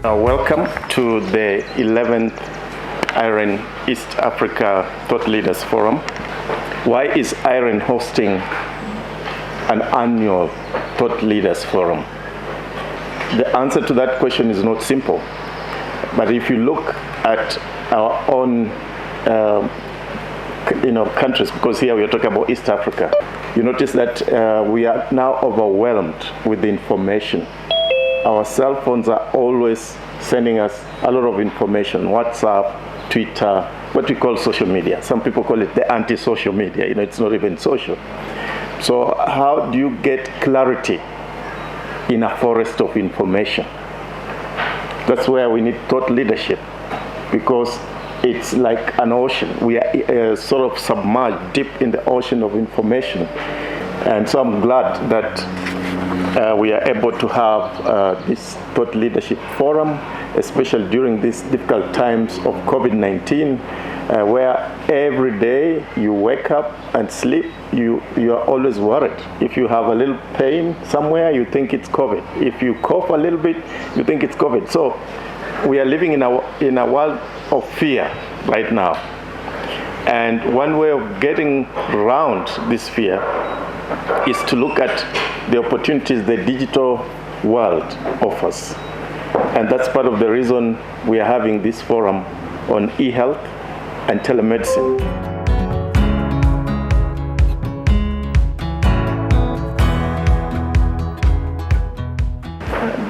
Welcome to the 11th IREN East Africa Thought Leaders Forum. Why is IREN hosting an annual Thought Leaders Forum? The answer to that question is not simple. But if you look at our own countries, because here we are talking about East Africa, you notice that we are now overwhelmed with the information. Our cell phones are always sending us a lot of information, WhatsApp, Twitter, what we call social media. Some people call it the anti-social media. It's not even social. So how do you get clarity in a forest of information? That's where we need thought leadership, because it's like an ocean. We are sort of submerged deep in the ocean of information. And so I'm glad that we are able to have this Thought Leadership Forum, especially during these difficult times of COVID-19, where every day you wake up and sleep, you are always worried. If you have a little pain somewhere, you think it's COVID. If you cough a little bit, you think it's COVID. So we are living in a world of fear right now. And one way of getting around this fear is to look at the opportunities the digital world offers. And that's part of the reason we are having this forum on e-health and telemedicine.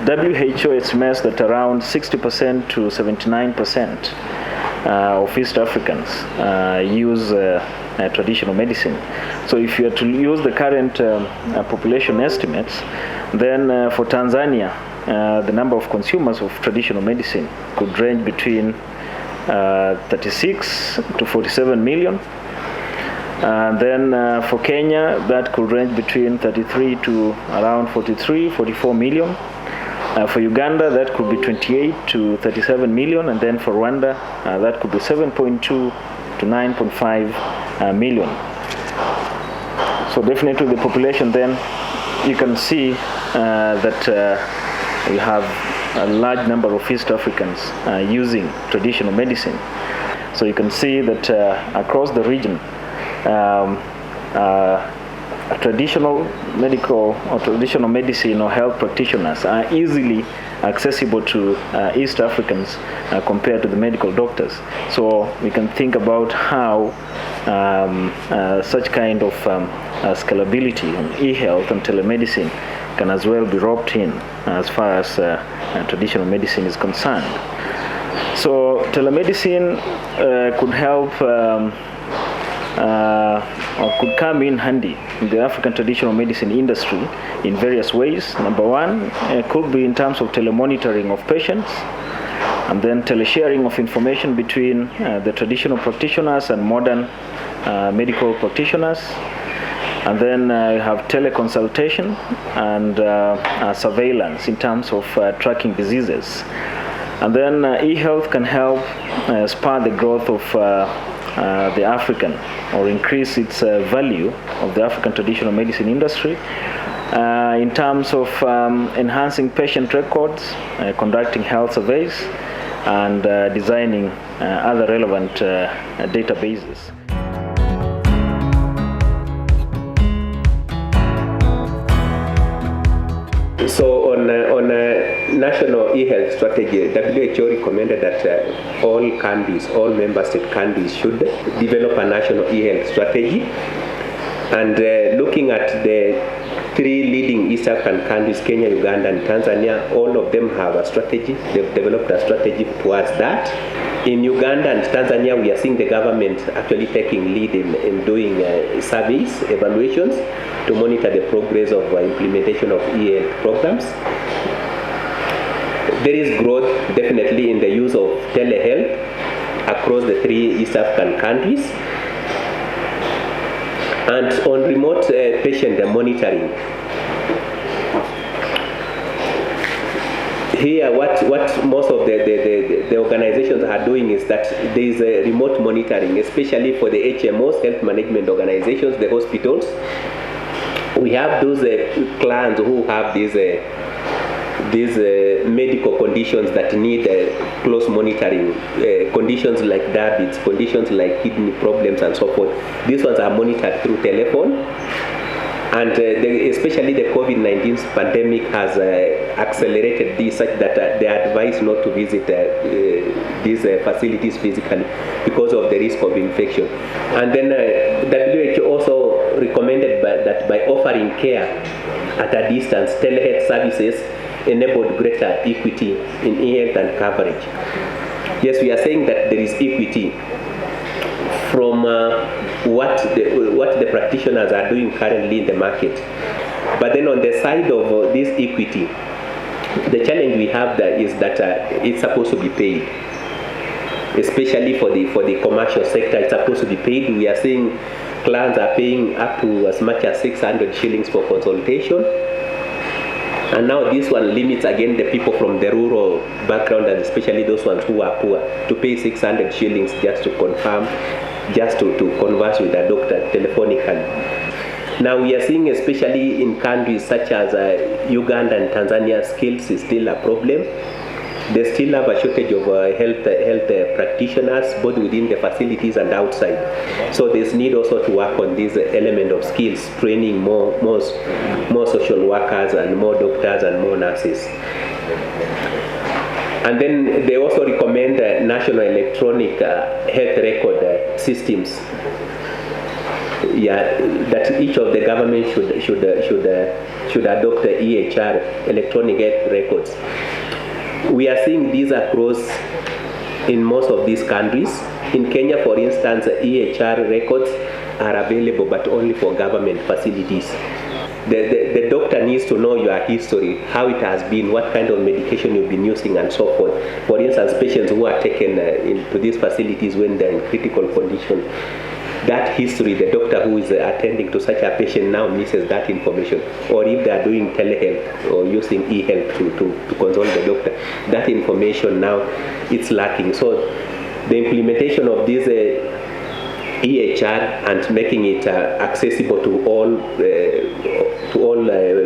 WHO estimates that around 60% to 79% of East Africans use traditional medicine. So if you are to use the current population estimates, then for Tanzania, the number of consumers of traditional medicine could range between 36 to 47 million. Then for Kenya, that could range between 33 to around 44 million. For Uganda, that could be 28 to 37 million, and then for Rwanda, that could be 7.2 to 9.5 million. So definitely the population, then you can see that we have a large number of East Africans using traditional medicine. So you can see that across the region, traditional medical or traditional medicine or health practitioners are easily accessible to East Africans compared to the medical doctors. So we can think about how such kind of scalability in e-health and telemedicine can as well be roped in as far as traditional medicine is concerned. So telemedicine could help or could come in handy in the African traditional medicine industry in various ways. Number one, it could be in terms of telemonitoring of patients, and then telesharing of information between the traditional practitioners and modern medical practitioners. And then you have teleconsultation and surveillance in terms of tracking diseases. And then e-health can help spur the growth of the African, or increase its value of the African traditional medicine industry in terms of enhancing patient records, conducting health surveys, and designing other relevant databases. So on a national e-health strategy, WHO recommended that all member state countries should develop a national e-health strategy. And looking at the three leading East African countries, Kenya, Uganda, and Tanzania, all of them have a strategy. They've developed a strategy towards that. In Uganda and Tanzania, we are seeing the government actually taking lead in doing surveys, evaluations, to monitor the progress of implementation of e-health programs. There is growth definitely in the use of telehealth across the three East African countries. And on remote patient monitoring, here what most of the organizations are doing is that there is a remote monitoring, especially for the HMOs, health management organizations, the hospitals. We have those clients who have these these medical conditions that need close monitoring, conditions like diabetes, conditions like kidney problems and so forth. These ones are monitored through telephone. And especially the COVID-19 pandemic has accelerated this, such that they are advised not to visit these facilities physically because of the risk of infection. And then WHO also recommended that by offering care at a distance, telehealth services enabled greater equity in e-health and coverage. Yes, we are saying that there is equity from what the practitioners are doing currently in the market. But then on the side of this equity, the challenge we have there is that it's supposed to be paid, especially for the commercial sector. It's supposed to be paid. We are seeing clients are paying up to as much as 600 shillings for consultation. And now this one limits again the people from the rural background, and especially those ones who are poor, to pay 600 shillings just to confirm, just to converse with a doctor telephonically. Now we are seeing, especially in countries such as Uganda and Tanzania, skills is still a problem. They still have a shortage of health practitioners, both within the facilities and outside. So there's need also to work on this element of skills, training more social workers and more doctors and more nurses. And then they also recommend national electronic health record systems. Yeah, that each of the government should adopt the EHR, electronic health records. We are seeing these across in most of these countries. In Kenya, for instance, EHR records are available, but only for government facilities. The doctor needs to know your history, how it has been, what kind of medication you've been using, and so forth. For instance, patients who are taken into these facilities when they're in critical condition, that history, the doctor who is attending to such a patient now misses that information. Or if they are doing telehealth or using e-health to consult the doctor, that information now it's lacking. So the implementation of this EHR and making it accessible to all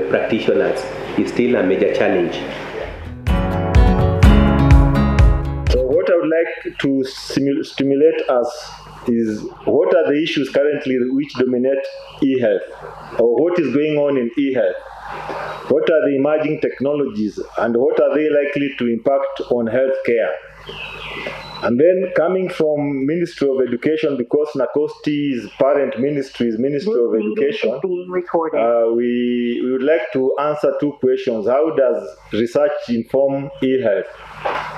practitioners is still a major challenge. So what I would like to stimulate us is, what are the issues currently which dominate e-health, or what is going on in e-health? What are the emerging technologies, and what are they likely to impact on healthcare? And then coming from Ministry of Education, because Nakosti's parent ministry is Ministry of Education, we would like to answer two questions. How does research inform e-health?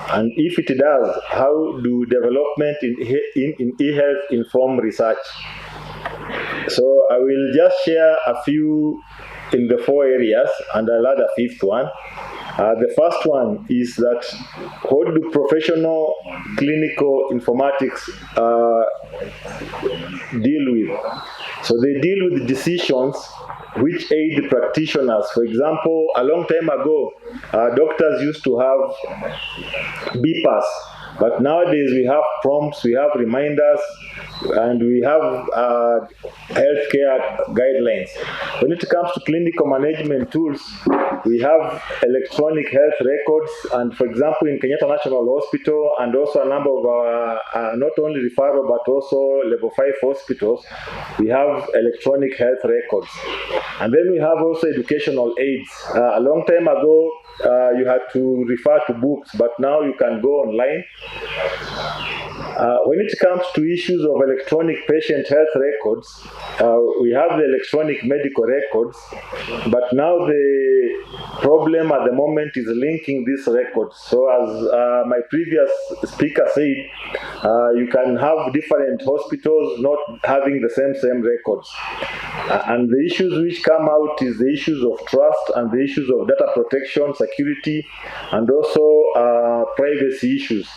And if it does, how do development in e-health inform research? So I will just share a few in the 4 areas, and I'll add a 5th one. The first one is that, what do professional clinical informatics deal with? So they deal with decisions which aid practitioners. For example, a long time ago, doctors used to have beepers, but nowadays we have prompts, we have reminders, and we have healthcare guidelines. When it comes to clinical management tools, we have electronic health records, and for example in Kenyatta National Hospital, and also a number of not only referral but also level 5 hospitals, we have electronic health records. And then we have also educational aids. A long time ago, you had to refer to books, but now you can go online. When it comes to issues of electronic patient health records, we have the electronic medical records, but now the problem at the moment is linking these records. So as my previous speaker said, you can have different hospitals not having the same records. And the issues which come out is the issues of trust and the issues of data protection, security, and also privacy issues.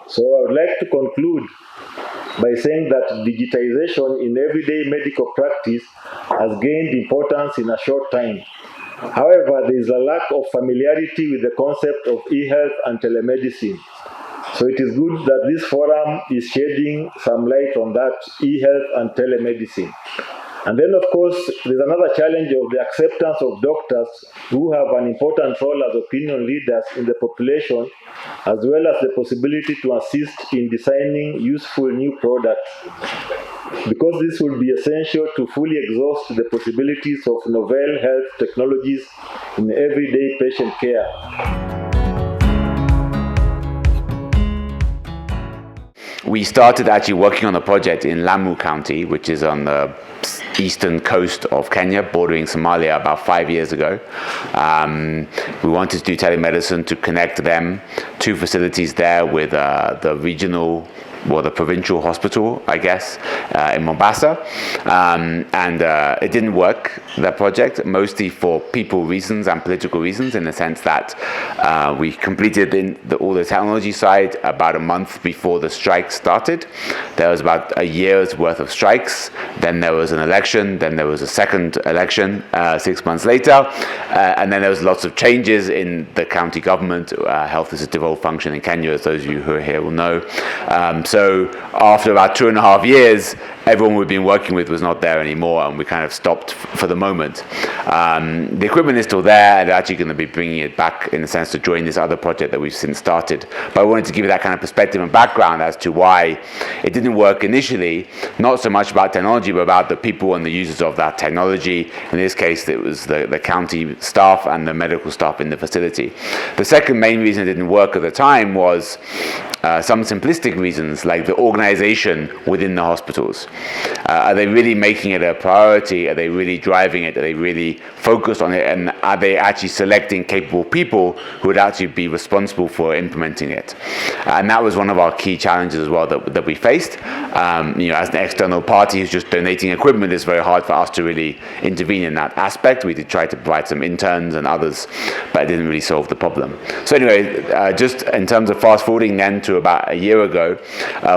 So I would like to conclude by saying that digitization in everyday medical practice has gained importance in a short time. However, there is a lack of familiarity with the concept of e-health and telemedicine. So it is good that this forum is shedding some light on that, e-health and telemedicine. And then, of course, there's another challenge of the acceptance of doctors who have an important role as opinion leaders in the population, as well as the possibility to assist in designing useful new products, because this will be essential to fully exhaust the possibilities of novel health technologies in everyday patient care. We started actually working on the project in Lamu County, which is on the eastern coast of Kenya, bordering Somalia, about 5 years ago. We wanted to do telemedicine to connect them to facilities there with the regional or the provincial hospital, I guess, in Mombasa. It didn't work, that project, mostly for people reasons and political reasons, in the sense that we completed all the technology side about a month before the strike started. There was about a year's worth of strikes. Then there was an election. Then there was a second election 6 months later. And then there was lots of changes in the county government. Health is a devolved function in Kenya, as those of you who are here will know. So after about 2.5 years, everyone we've been working with was not there anymore, and we kind of stopped for the moment. The equipment is still there, and they're actually going to be bringing it back, in a sense, to join this other project that we've since started. But I wanted to give you that kind of perspective and background as to why it didn't work initially, not so much about technology, but about the people and the users of that technology. In this case, it was the county staff and the medical staff in the facility. The second main reason it didn't work at the time was some simplistic reasons, like the organization within the hospitals. Are they really making it a priority? Are they really driving it? Are they really focused on it? And are they actually selecting capable people who would actually be responsible for implementing it? And that was one of our key challenges as well that we faced. As an external party who's just donating equipment, it's very hard for us to really intervene in that aspect. We did try to provide some interns and others, but it didn't really solve the problem. So anyway, just in terms of fast forwarding then to about a year ago,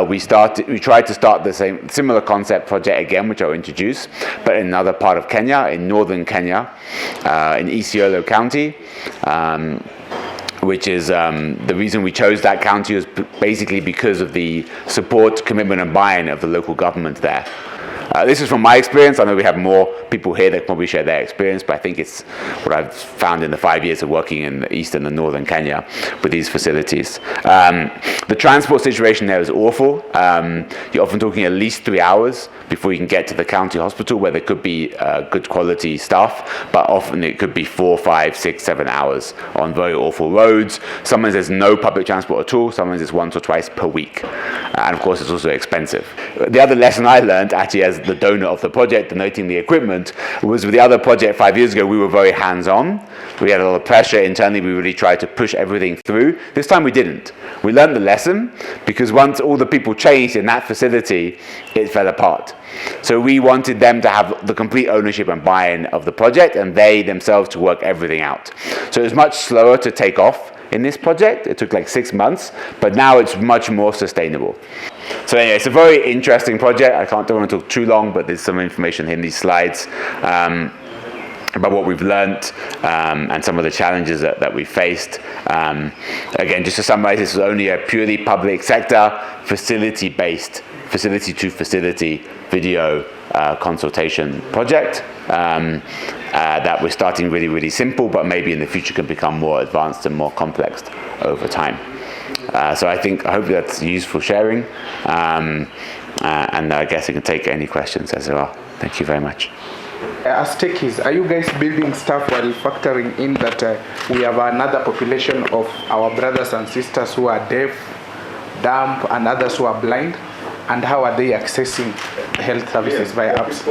we tried to start the similar concept project again, which I'll introduce, but in another part of Kenya, in northern Kenya, in Isiolo County, which is the reason we chose that county was basically because of the support, commitment, and buy-in of the local government there. This is from my experience. I know we have more people here that probably share their experience, but I think it's what I've found in the 5 years of working in eastern and northern Kenya with these facilities. The transport situation there is awful. You're often talking at least 3 hours before you can get to the county hospital, where there could be good quality staff, but often it could be 4, 5, 6, 7 hours on very awful roads. Sometimes there's no public transport at all. Sometimes it's once or twice per week. And of course, it's also expensive. The other lesson I learned, actually, as the donor of the project, donating the equipment, was with the other project 5 years ago, we were very hands-on. We had a lot of pressure internally. We really tried to push everything through. This time we didn't. We learned the lesson, because once all the people changed in that facility, it fell apart. So we wanted them to have the complete ownership and buy-in of the project, and they themselves to work everything out. So it was much slower to take off in this project. It took like 6 months, but now it's much more sustainable. So anyway, it's a very interesting project. I don't want to talk too long, but there's some information in these slides about what we've learnt and some of the challenges that we faced. Again, just to summarize, this was only a purely public sector, facility-based, facility-to-facility video consultation project that we're starting really, really simple, but maybe in the future can become more advanced and more complex over time. So I hope that's useful sharing, and I guess I can take any questions as there are. Thank you very much. As techies, are you guys building stuff while factoring in that we have another population of our brothers and sisters who are deaf, dumb, and others who are blind? And how are they accessing health services via apps?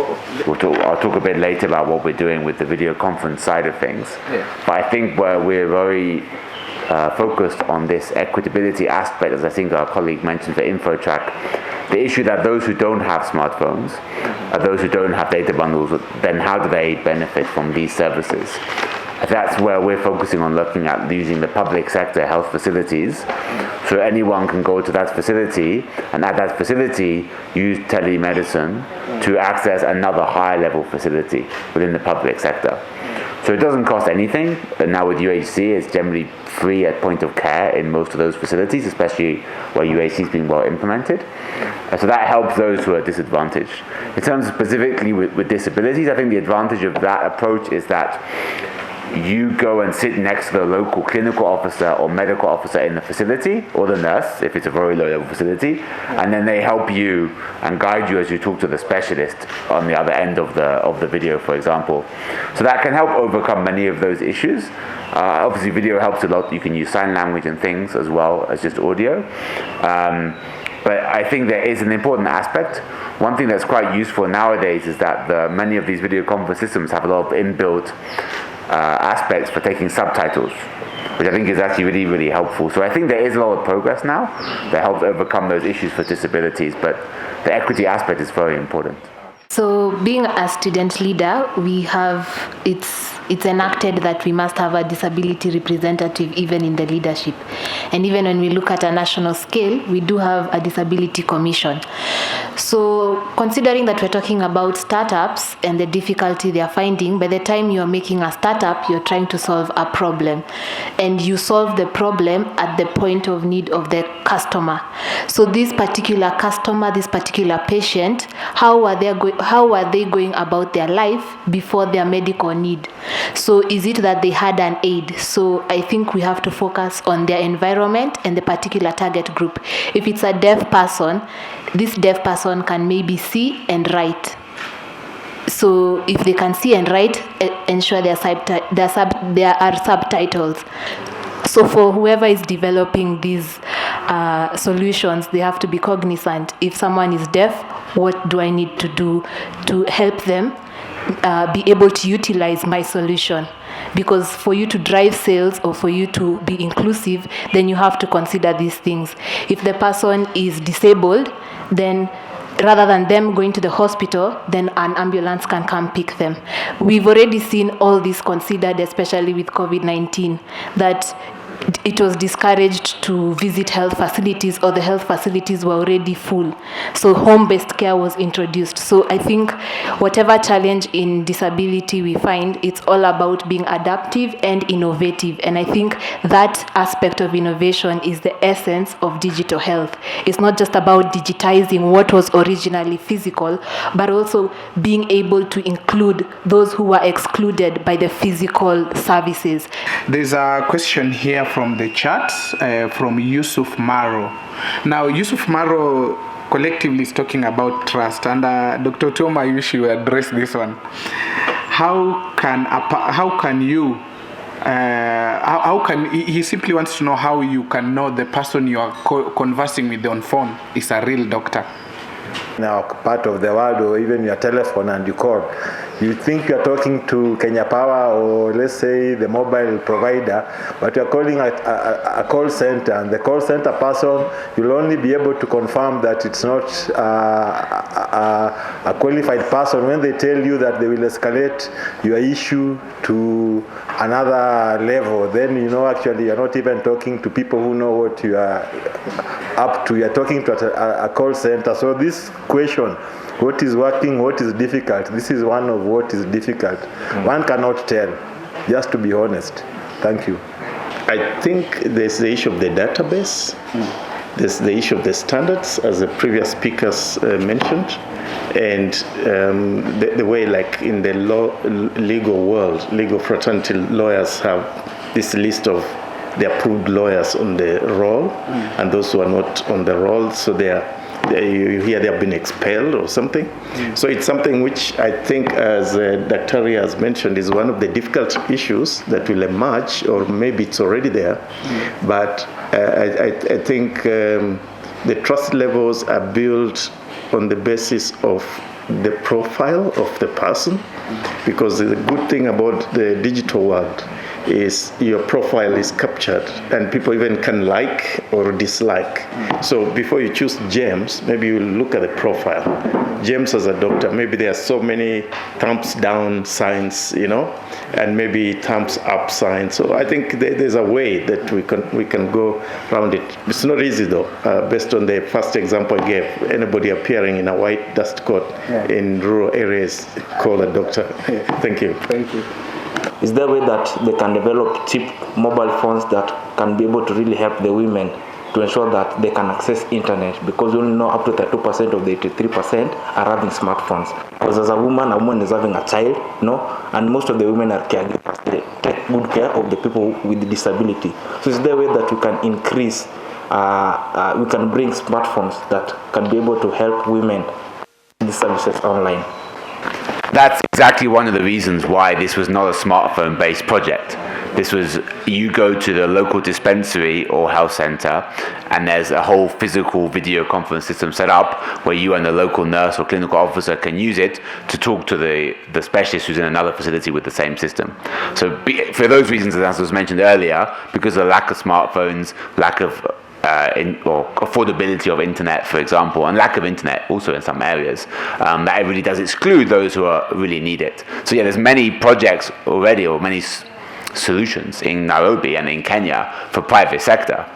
I'll talk a bit later about what we're doing with the video conference side of things. Yeah. But I think where we're very focused on this equitability aspect, as I think our colleague mentioned for InfoTrack, the issue that those who don't have smartphones, those who don't have data bundles, then how do they benefit from these services? That's where we're focusing on looking at using the public sector health facilities, so anyone can go to that facility and at that facility use telemedicine to access another higher level facility within the public sector. So So it doesn't cost anything, but now with UHC, it's generally free at point of care in most of those facilities, especially where UHC has been well implemented. So that helps those who are disadvantaged. In terms of specifically with disabilities, I think the advantage of that approach is that you go and sit next to the local clinical officer or medical officer in the facility, or the nurse if it's a very low level facility, and then they help you and guide you as you talk to the specialist on the other end of the video, for example. So that can help overcome many of those issues. Obviously video helps a lot. You can use sign language and things as well as just audio. But I think there is an important aspect. One thing that's quite useful nowadays is that many of these video conference systems have a lot of inbuilt aspects for taking subtitles, which I think is actually really, really helpful. So I think there is a lot of progress now that helps overcome those issues for disabilities, but the equity aspect is very important. So being a student leader, it's enacted that we must have a disability representative even in the leadership. And even when we look at a national scale, we do have a disability commission. So considering that we're talking about startups and the difficulty they're finding, by the time you're making a startup, you're trying to solve a problem. And you solve the problem at the point of need of the customer. So this particular customer, this particular patient, how are they going about their life before their medical need? So is it that they had an aid? So I think we have to focus on their environment and the particular target group. If it's a deaf person, this deaf person can maybe see and write. So if they can see and write, ensure there are subtitles. So for whoever is developing these solutions, they have to be cognizant. If someone is deaf, what do I need to do to help them be able to utilize my solution? Because for you to drive sales or for you to be inclusive, then you have to consider these things. If the person is disabled, then rather than them going to the hospital, then an ambulance can come pick them. We've already seen all this considered, especially with COVID-19, that it was discouraged to visit health facilities, or the health facilities were already full. So home-based care was introduced. So I think whatever challenge in disability we find, it's all about being adaptive and innovative. And I think that aspect of innovation is the essence of digital health. It's not just about digitizing what was originally physical, but also being able to include those who were excluded by the physical services. There's a question here from the chat from Yusuf Maro. Now, Yusuf Maro collectively is talking about trust, and Dr. Toma, you should address this one. He simply wants to know how you can know the person you are conversing with on phone is a real doctor. Now, part of the world, or even your telephone and you call, you think you're talking to Kenya Power or let's say the mobile provider, but you're calling a call center, and the call center person, you'll only be able to confirm that it's not a qualified person when they tell you that they will escalate your issue to another level. Then you know actually you're not even talking to people who know what you are up to. You're talking to a call center. So this question, what is working, what is difficult, this is one of what is difficult. One cannot tell, just to be honest. Thank you. I think there's the issue of the database. There's the issue of the standards, as the previous speakers mentioned, and the way, like in the legal world, legal fraternity lawyers have this list of the approved lawyers on the roll, and those who are not on the roll, so you hear they have been expelled or something. So it's something which I think, as Dr. Ria has mentioned, is one of the difficult issues that will emerge, or maybe it's already there. But I think the trust levels are built on the basis of the profile of the person, because the good thing about the digital world is your profile is captured, and people even can like or dislike. So before you choose James, maybe you look at the profile. James as a doctor, maybe there are so many thumbs down signs, and maybe thumbs up signs. So I think there's a way that we can go around it. It's not easy though. Based on the first example I gave, anybody appearing in a white dust coat in rural areas call a doctor. Thank you. Thank you. is there a way that they can develop cheap mobile phones that can be able to really help the women to ensure that they can access internet? Because we only know up to 32% of the 83% are having smartphones. Because as a woman is having a child, and most of the women are caregivers. They take good care of the people with disability. So is there a way that we can increase, we can bring smartphones that can be able to help women these services online? That's exactly one of the reasons why this was not a smartphone-based project. This was, you go to the local dispensary or health center, and there's a whole physical video conference system set up where you and the local nurse or clinical officer can use it to talk to the specialist who's in another facility with the same system. So for those reasons, as was mentioned earlier, because of the lack of smartphones, lack of or affordability of internet, for example, and lack of internet also in some areas, that really does exclude those who really need it. So yeah, there's many projects already, or many solutions in Nairobi and in Kenya for private sector,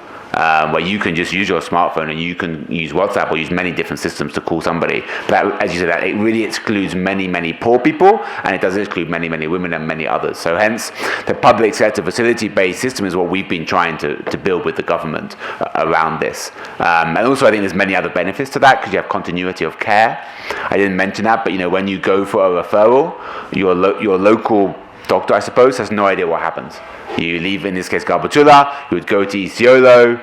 where you can just use your smartphone and you can use WhatsApp or use many different systems to call somebody. But as you said, that it really excludes many, many poor people, and it does exclude many, many women and many others. So hence, the public sector facility-based system is what we've been trying to build with the government around this. And also, I think there's many other benefits to that, because you have continuity of care. I didn't mention that, but when you go for a referral, your local doctor, I suppose, has no idea what happens. You leave, in this case, Garbatula, you would go to Isiolo,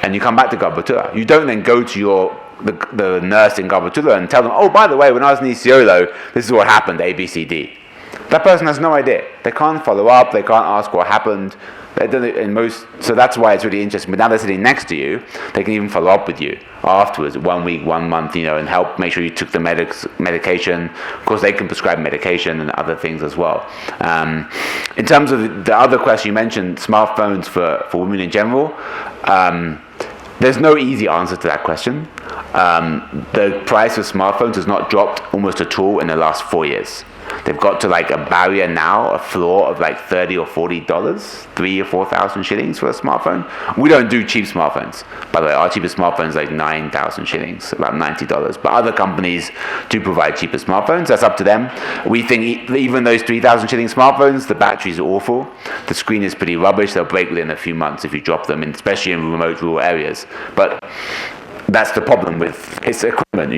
and you come back to Garbatula. You don't then go to the nurse in Garbatula and tell them, oh, by the way, when I was in Isiolo, this is what happened, A, B, C, D. That person has no idea. They can't follow up, they can't ask what happened. They don't, so that's why it's really interesting. But now they're sitting next to you, they can even follow up with you afterwards, 1 week, 1 month, and help make sure you took the medication. Of course, they can prescribe medication and other things as well. In terms of the other question you mentioned, smartphones for women in general, there's no easy answer to that question. The price of smartphones has not dropped almost at all in the last 4 years. They've got to like a barrier now, a floor of like $30 or $40, 3,000 or 4,000 shillings for a smartphone. We don't do cheap smartphones. By the way, our cheapest smartphone is like 9,000 shillings, about $90. But other companies do provide cheaper smartphones. That's up to them. We think even those 3,000 shilling smartphones, the batteries are awful. The screen is pretty rubbish. They'll break within a few months if you drop them, especially in remote rural areas. But that's the problem with its equipment,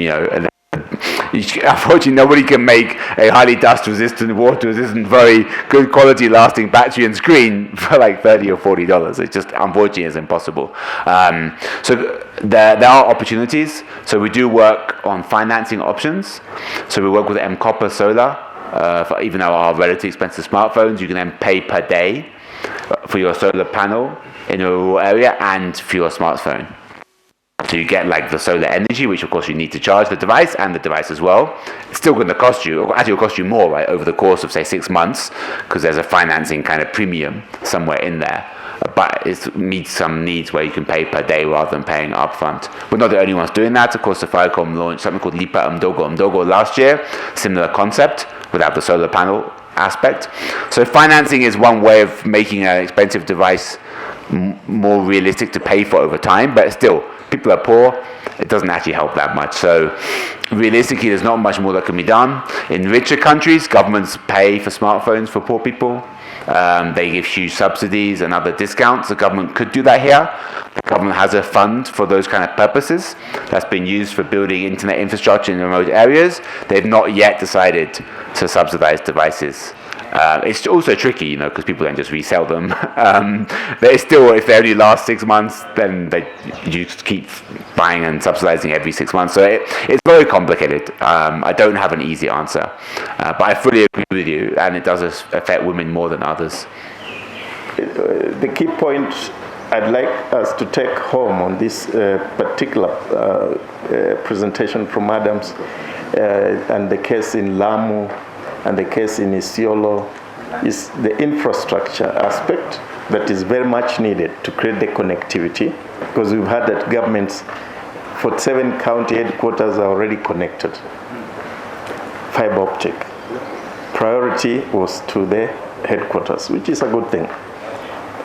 Unfortunately, nobody can make a highly dust-resistant, water-resistant, very good quality-lasting battery and screen for like $30 or $40. It's just, unfortunately, it's impossible. So there are opportunities. So we do work on financing options. So we work with M-Copper Solar. For even though our relatively expensive smartphones, you can then pay per day for your solar panel in a rural area and for your smartphone. So you get like the solar energy, which of course you need to charge the device and the device as well. It's still going to cost you, or actually it will cost you more, right, over the course of say 6 months, because there's a financing kind of premium somewhere in there. But it meets some needs where you can pay per day rather than paying upfront. We're not the only ones doing that. Of course, Safaricom launched something called Lipa Mdogo last year, similar concept without the solar panel aspect. So financing is one way of making an expensive device more realistic to pay for over time, but still, people are poor, it doesn't actually help that much. So realistically, there's not much more that can be done. In richer countries, governments pay for smartphones for poor people. They give huge subsidies and other discounts. The government could do that here. The government has a fund for those kind of purposes that's been used for building internet infrastructure in remote areas. They've not yet decided to subsidize devices. It's also tricky, because people don't just resell them. They still, if they only last 6 months, then you just keep buying and subsidizing every 6 months. So it's very complicated. I don't have an easy answer, but I fully agree with you, and it does affect women more than others. The key point I'd like us to take home on this particular presentation from Adams and the case in Lamu and the case in Isiolo is the infrastructure aspect that is very much needed to create the connectivity, because we've had that governments for 7 county headquarters are already connected. Fiber optic. Priority was to the headquarters, which is a good thing.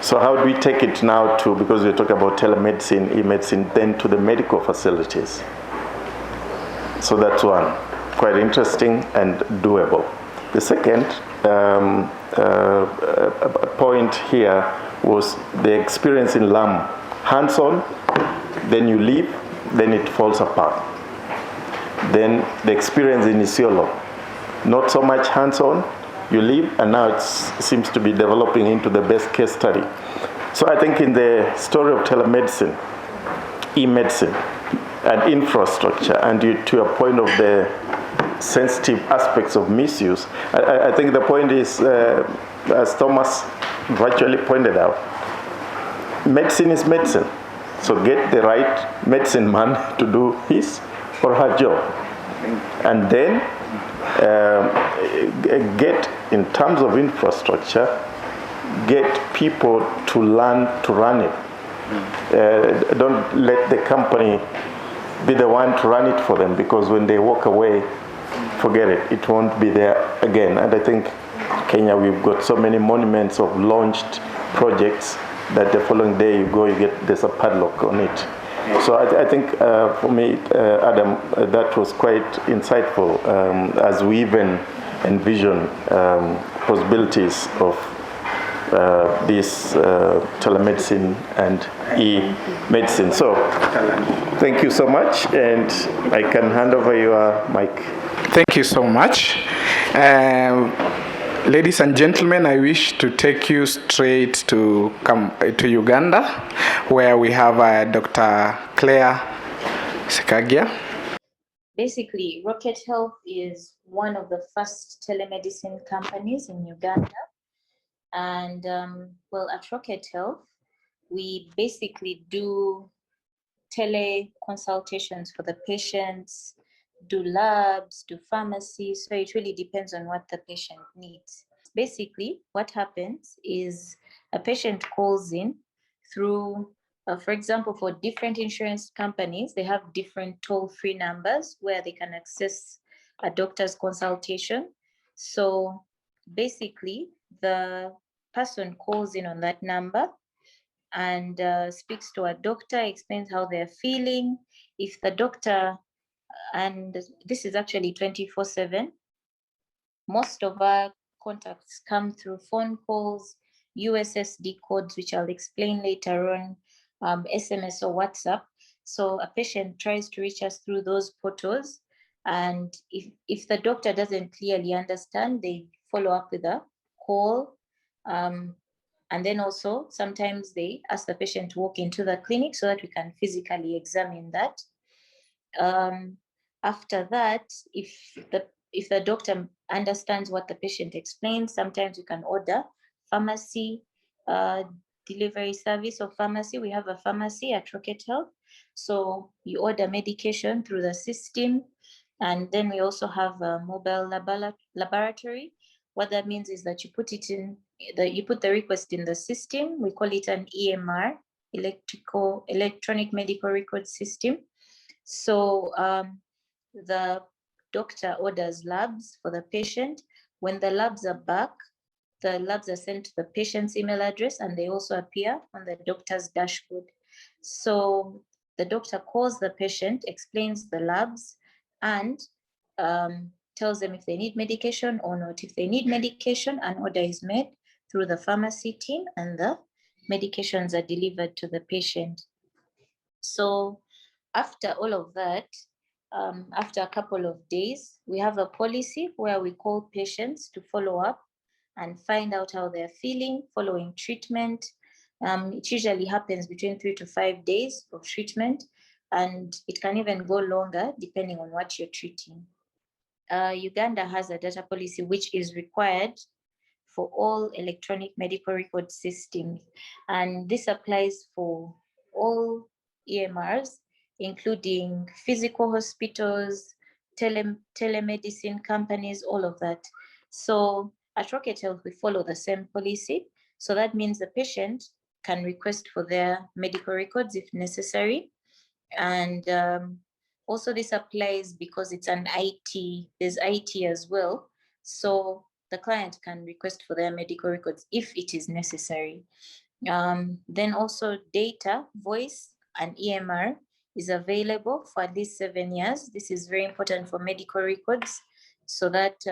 So how do we take it now to, because we're talking about telemedicine, e-medicine, then to the medical facilities? So that's one, quite interesting and doable. The second, point here was the experience in Lamu. Hands-on, then you leave, then it falls apart. Then the experience in Isiolo, not so much hands-on, you leave, and now it seems to be developing into the best case study. So I think in the story of telemedicine, e-medicine, and infrastructure, and to your point of the sensitive aspects of misuse, I think the point is, as Thomas virtually pointed out, medicine is medicine. So get the right medicine man to do his or her job. And then get, in terms of infrastructure, get people to learn to run it. Don't let the company be the one to run it for them, because when they walk away, forget it, it won't be there again. And I think Kenya, we've got so many monuments of launched projects that the following day you go, there's a padlock on it. So I think for me, Adam, that was quite insightful as we even envision possibilities of this telemedicine and e-medicine. So thank you so much, and I can hand over your mic. Thank you so much. Ladies and gentlemen, I wish to take you straight to Uganda, where we have Dr. Claire Sekagia. Basically, Rocket Health is one of the first telemedicine companies in Uganda. And well, at Rocket Health, we basically do teleconsultations for the patients, do labs, do pharmacy. So it really depends on what the patient needs. Basically, what happens is a patient calls in through, for example, for different insurance companies, they have different toll-free numbers where they can access a doctor's consultation. So basically, the person calls in on that number and speaks to a doctor, explains how they're feeling. If the doctor, and this is actually 24/7, most of our contacts come through phone calls, USSD codes, which I'll explain later on, SMS or WhatsApp. So a patient tries to reach us through those portals, and if the doctor doesn't clearly understand, they follow up with a call. And then also sometimes they ask the patient to walk into the clinic so that we can physically examine that. After that, if the doctor understands what the patient explains, sometimes you can order pharmacy delivery service or pharmacy. We have a pharmacy at Rocket Health. So you order medication through the system. And then we also have a mobile laboratory. What that means is that you put the request in the system. We call it an EMR, electronic medical record system. So the doctor orders labs for the patient. When the labs are back, the labs are sent to the patient's email address, and they also appear on the doctor's dashboard. So the doctor calls the patient, explains the labs, and tells them if they need medication or not. If they need medication, an order is made through the pharmacy team, and the medications are delivered to the patient. So after all of that, after a couple of days, we have a policy where we call patients to follow up and find out how they're feeling following treatment. It usually happens between 3 to 5 days of treatment, and it can even go longer depending on what you're treating. Uganda has a data policy which is required for all electronic medical record systems, and this applies for all EMRs, including physical hospitals, telemedicine companies, all of that. So at Rocket Health, we follow the same policy. So that means the patient can request for their medical records if necessary. And also this applies because it's an IT, there's IT as well. So the client can request for their medical records if it is necessary. Then also data, voice, and EMR is available for at least 7 years. This is very important for medical records so that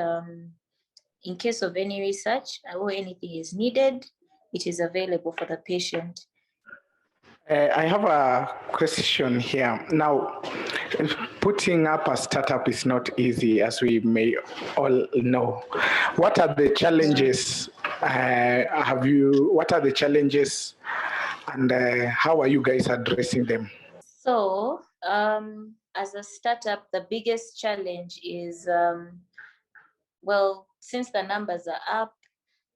in case of any research or anything is needed, it is available for the patient. I have a question here. Now, putting up a startup is not easy, as we may all know. What are the challenges? What are the challenges, and how are you guys addressing them? So, as a startup, the biggest challenge is, well, since the numbers are up,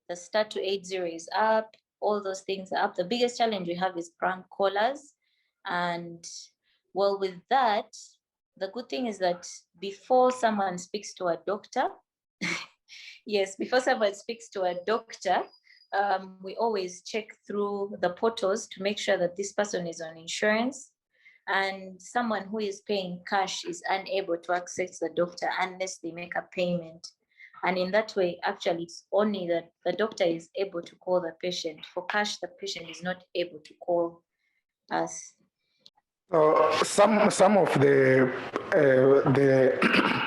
the start to 80 is up, all those things are up. The biggest challenge we have is prank callers. And well, with that, the good thing is that before someone speaks to a doctor, yes, before someone speaks to a doctor, we always check through the portals to make sure that this person is on insurance, and someone who is paying cash is unable to access the doctor unless they make a payment. And in that way, actually, it's only that the doctor is able to call the patient. For cash, the patient is not able to call us. So some of the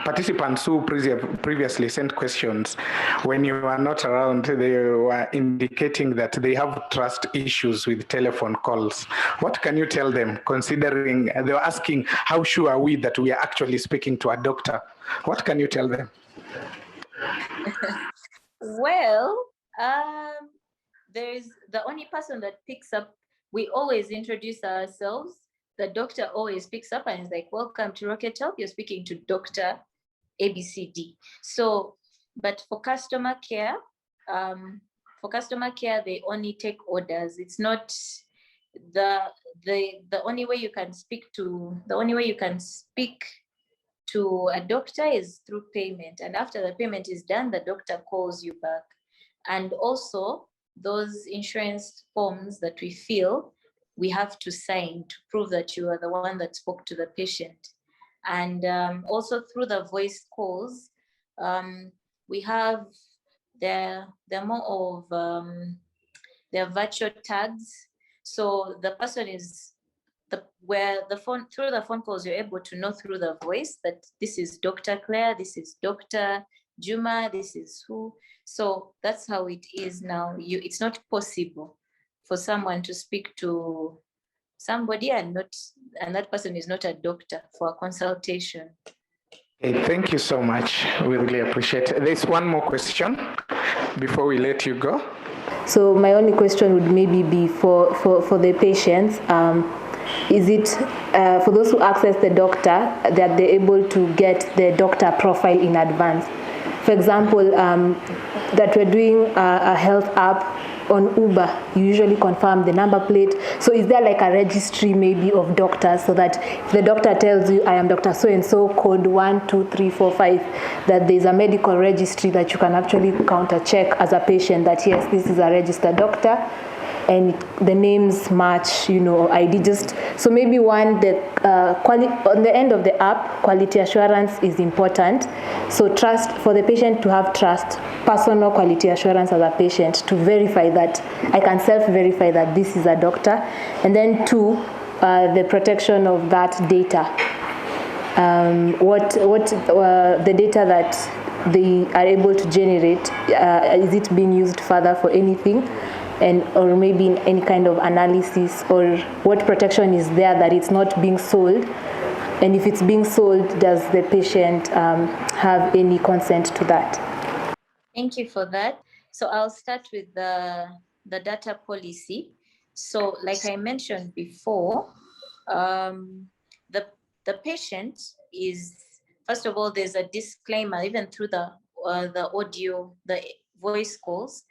participants who previously sent questions, when you were not around, they were indicating that they have trust issues with telephone calls. What can you tell them, considering they were asking how sure are we that we are actually speaking to a doctor? What can you tell them? Well, there's the only person that picks up. We always introduce ourselves. The doctor always picks up and is like, "Welcome to Rocket Health. You're speaking to Dr. ABCD." So, but for customer care, they only take orders. It's not the only way you can speak to a doctor is through payment, and after the payment is done, the doctor calls you back. And also those insurance forms that we fill, we have to sign to prove that you are the one that spoke to the patient. And also through the voice calls, we have they're more of they're virtual tags. So the person is through the phone calls, you're able to know through the voice that this is Dr. Claire, this is Dr. Juma, this is who. So that's how it is now. It's not possible for someone to speak to somebody and that person is not a doctor for a consultation. Okay, thank you so much. We really appreciate it. There's one more question before we let you go. So my only question would maybe be for the patients. Is it for those who access the doctor that they're able to get the doctor profile in advance? For example, that we're doing a health app on Uber, you usually confirm the number plate. So is there like a registry maybe of doctors, so that if the doctor tells you, I am Dr. So-and-so, code 12345, that there's a medical registry that you can actually counter check as a patient that yes, this is a registered doctor, and the names match, ID. Just so maybe on the end of the app, quality assurance is important. So trust, for the patient to have trust, personal quality assurance as a patient, to verify that I can self-verify that this is a doctor, and then two, the protection of that data. The data that they are able to generate, is it being used further for anything? Or maybe in any kind of analysis, or what protection is there that it's not being sold? And if it's being sold, does the patient have any consent to that? Thank you for that. So I'll start with the data policy. So like I mentioned before, the patient is, first of all, there's a disclaimer even through the audio, the voice calls,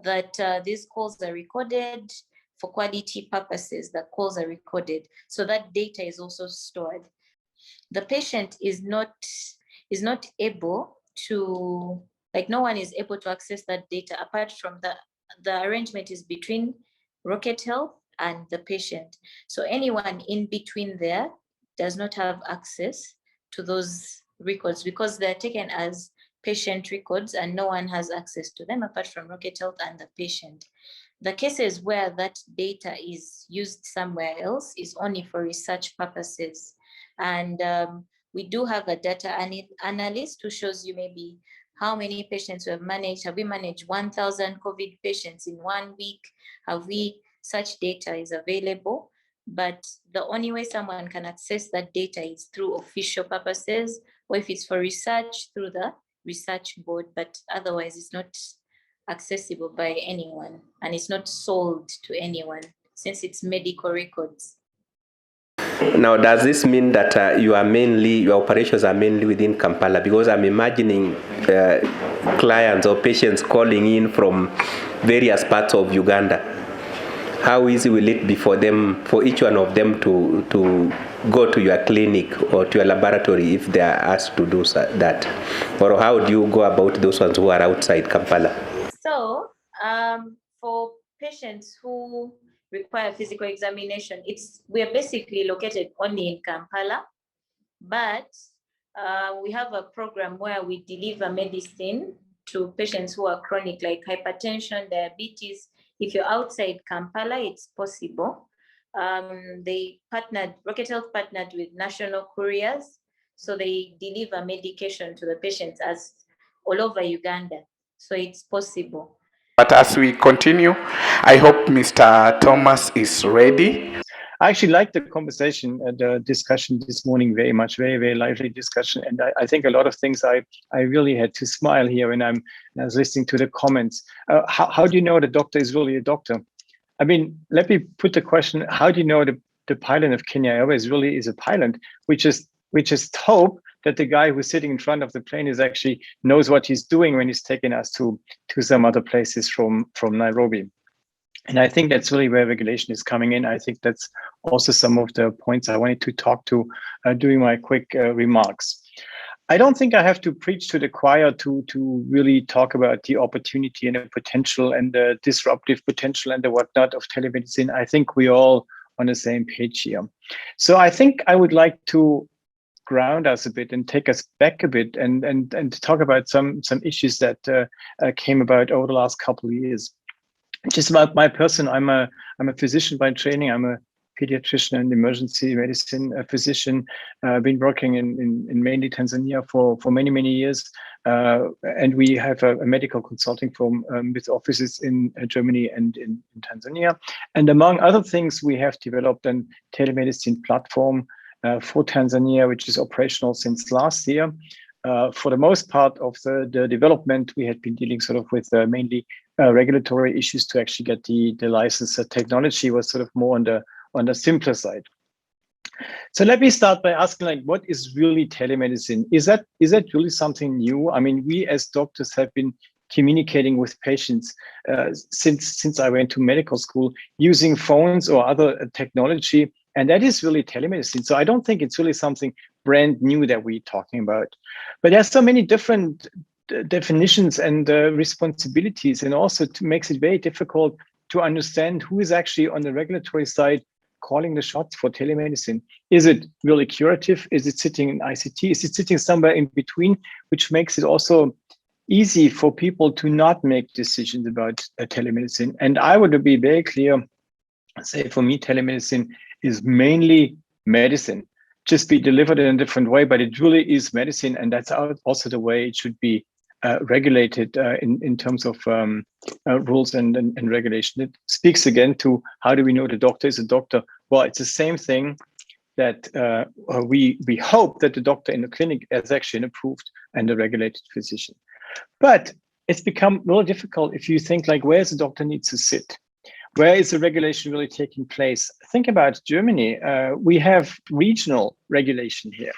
that these calls are recorded for quality purposes. The calls are recorded, so that data is also stored. The patient is not able to, like, no one is able to access that data apart from the arrangement is between Rocket Health and the patient. So anyone in between there does not have access to those records because they're taken as patient records and no one has access to them apart from Rocket Health and the patient. The cases where that data is used somewhere else is only for research purposes. And we do have a data analyst who shows you maybe how many patients we have managed. Have we managed 1,000 COVID patients in 1 week? Have we? Such data is available, but the only way someone can access that data is through official purposes, or if it's for research, through the research board, but otherwise it's not accessible by anyone, and it's not sold to anyone since it's medical records. Now, does this mean that your operations are mainly within Kampala? Because I'm imagining clients or patients calling in from various parts of Uganda. How easy will it be for them, for each one of them to go to your clinic or to your laboratory if they are asked to do that? Or how do you go about those ones who are outside Kampala? So, for patients who require physical examination, we are basically located only in Kampala, but we have a program where we deliver medicine to patients who are chronic, like hypertension, diabetes. If you're outside Kampala, it's possible. Rocket Health partnered with national couriers, so they deliver medication to the patients as all over Uganda. So it's possible. But as we continue, I hope Mr. Thomas is ready. I actually liked the conversation and the discussion this morning very much, very, very lively discussion. And I think a lot of things I really had to smile here when I was listening to the comments. How do you know the doctor is really a doctor? I mean, let me put the question, how do you know the pilot of Kenya Airways really is a pilot? We just hope that the guy who's sitting in front of the plane is actually knows what he's doing when he's taking us to some other places from Nairobi. And I think that's really where regulation is coming in. I think that's also some of the points I wanted to talk to during my quick remarks. I don't think I have to preach to the choir to really talk about the opportunity and the potential and the disruptive potential and the whatnot of telemedicine. I think we're all on the same page here. So I think I would like to ground us a bit and take us back a bit and talk about some issues that came about over the last couple of years. Just about my person, I'm a physician by training. I'm a pediatrician and emergency medicine physician. I've been working in mainly Tanzania for many years, and we have a medical consulting firm with offices in Germany and in Tanzania. And among other things, we have developed a telemedicine platform for Tanzania, which is operational since last year. For the most part of the development, we had been dealing sort of with mainly regulatory issues to actually get the license. The technology was sort of more on the simpler side. So let me start by asking, like, what is really telemedicine? Is that really something new? I mean, we as doctors have been communicating with patients since I went to medical school using phones or other technology, and that is really telemedicine. So I don't think it's really something brand new that we're talking about. But there's so many different definitions and responsibilities, and also makes it very difficult to understand who is actually on the regulatory side calling the shots for telemedicine. Is it really curative? Is it sitting in ICT? Is it sitting somewhere in between, which makes it also easy for people to not make decisions about telemedicine? And I would be very clear, say for me, telemedicine is mainly medicine, just be delivered in a different way, but it really is medicine. And that's also the way it should be regulated in terms of rules and regulation. It speaks again to how do we know the doctor is a doctor? Well, it's the same thing that we hope that the doctor in the clinic is actually an approved and a regulated physician. But it's become really difficult if you think like, where does the doctor need to sit? Where is the regulation really taking place? Think about Germany. We have regional regulation here.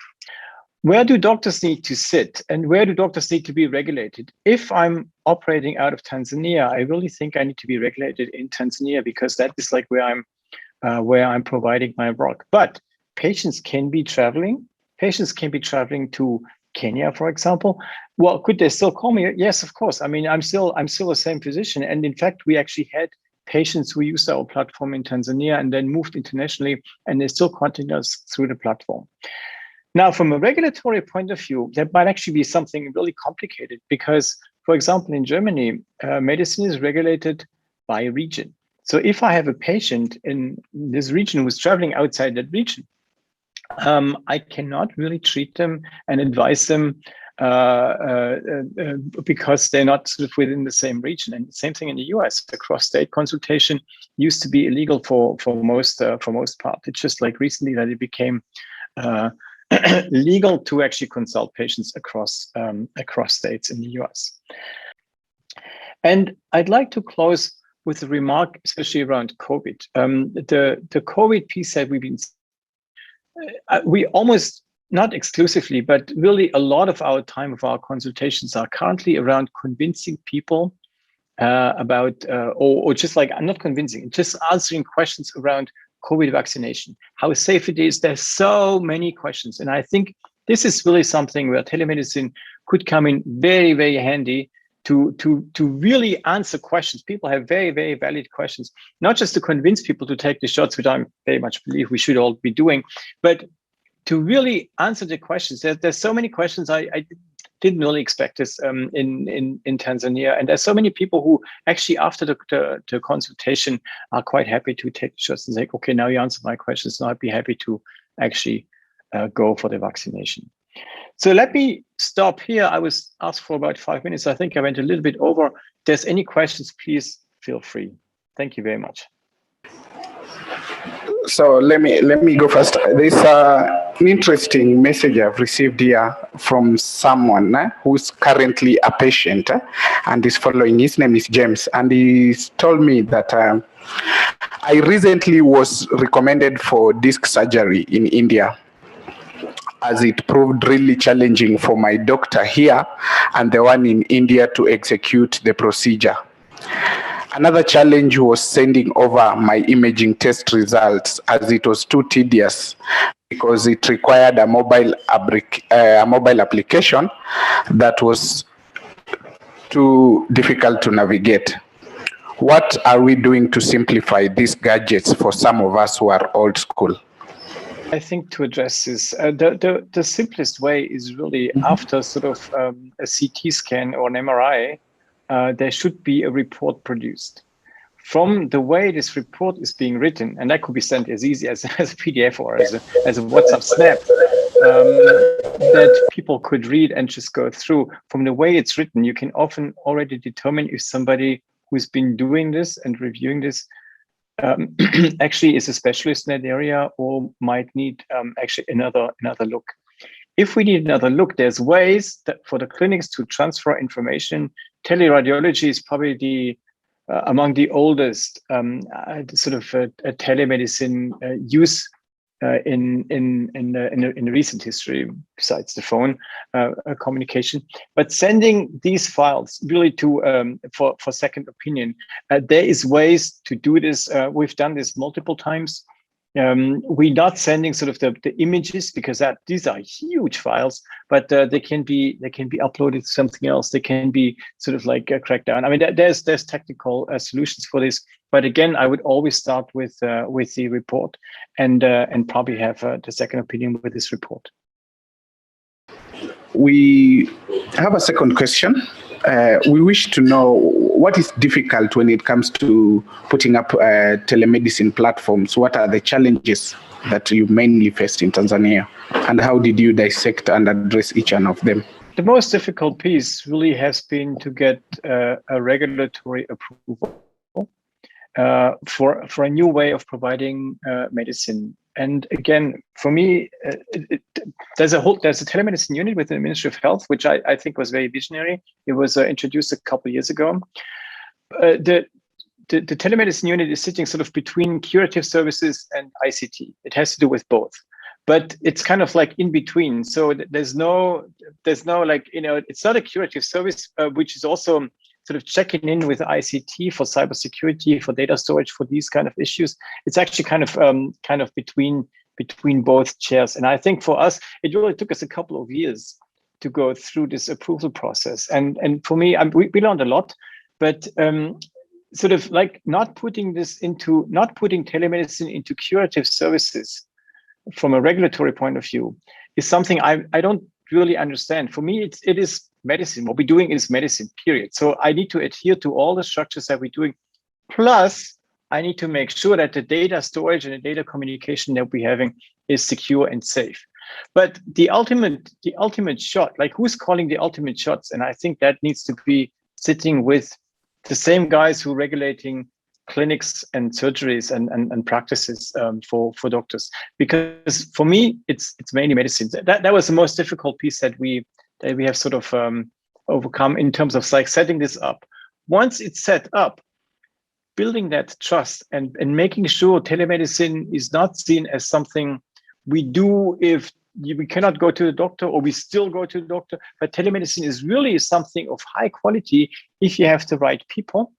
Where do doctors need to sit and where do doctors need to be regulated? If I'm operating out of Tanzania, I really think I need to be regulated in Tanzania because that is like where I'm providing my work. But patients can be traveling. Patients can be traveling to Kenya, for example. Well, could they still call me? Yes, of course. I mean, I'm still the same physician. And in fact, we actually had patients who used our platform in Tanzania and then moved internationally, and they still contact us through the platform. Now, from a regulatory point of view, that might actually be something really complicated because, for example, in Germany, medicine is regulated by region. So if I have a patient in this region who's traveling outside that region, I cannot really treat them and advise them because they're not sort of within the same region. And same thing in the US. The cross-state consultation used to be illegal for most part. It's just like recently that it became legal to actually consult patients across states in the US. And I'd like to close with a remark, especially around COVID. The COVID piece that we've been, we almost, not exclusively, but really a lot of our time of our consultations are currently around convincing people about, or just like, I'm not convincing, just answering questions around COVID vaccination, how safe it is. There's so many questions. And I think this is really something where telemedicine could come in very, very handy to really answer questions. People have very, very valid questions, not just to convince people to take the shots, which I very much believe we should all be doing, but to really answer the questions. There's so many questions. I didn't really expect this in Tanzania. And there's so many people who actually after the consultation are quite happy to take the shots and say, okay, now you answered my questions. Now I'd be happy to actually go for the vaccination. So let me stop here. I was asked for about 5 minutes. I think I went a little bit over. If there's any questions, please feel free. Thank you very much. So let me go first. There's an interesting message I've received here from someone who's currently a patient and is following. His name is James, and he's told me that I recently was recommended for disc surgery in India, as it proved really challenging for my doctor here and the one in India to execute the procedure. Another challenge was sending over my imaging test results, as it was too tedious because it required a mobile application that was too difficult to navigate. What are we doing to simplify these gadgets for some of us who are old school? I think to address this, the simplest way is really after sort of a CT scan or an MRI, there should be a report produced. From the way this report is being written, and that could be sent as easy as a PDF or as a WhatsApp snap, that people could read and just go through. From the way it's written, you can often already determine if somebody who's been doing this and reviewing this actually is a specialist in that area or might need actually another look. If we need another look, there's ways that for the clinics to transfer information. Teleradiology is probably among the oldest sort of a telemedicine use in the recent history, besides the phone communication. But sending these files really to for second opinion, there is ways to do this. We've done this multiple times. We're not sending sort of the images because these are huge files, but they can be uploaded to something else. They can be sort of like cracked down. I mean, there's technical solutions for this, but again, I would always start with the report and probably have the second opinion with this report. We have a second question. We wish to know what is difficult when it comes to putting up telemedicine platforms. What are the challenges that you mainly faced in Tanzania, and how did you dissect and address each one of them? The most difficult piece really has been to get a regulatory approval for a new way of providing medicine. And again, for me, there's a telemedicine unit within the Ministry of Health, which I think was very visionary. It was introduced a couple of years ago. The telemedicine unit is sitting sort of between curative services and ICT. It has to do with both, but it's kind of like in between. So there's no like, it's not a curative service, which is also sort of checking in with ICT for cybersecurity, for data storage, for these kind of issues. It's actually kind of between both chairs. And I think for us, it really took us a couple of years to go through this approval process. And for me, we learned a lot, but sort of like not putting telemedicine into curative services from a regulatory point of view is something I don't really understand. For me, it is medicine. What we're doing is medicine, period. So I need to adhere to all the structures that we're doing. Plus, I need to make sure that the data storage and the data communication that we're having is secure and safe. But the ultimate shot, like who's calling the ultimate shots? And I think that needs to be sitting with the same guys who are regulating clinics and surgeries and practices for doctors. Because for me, it's mainly medicine. That was the most difficult piece that we have sort of overcome in terms of like setting this up. Once it's set up, building that trust and making sure telemedicine is not seen as something we do if we cannot go to the doctor, or we still go to the doctor, but telemedicine is really something of high quality if you have the right people.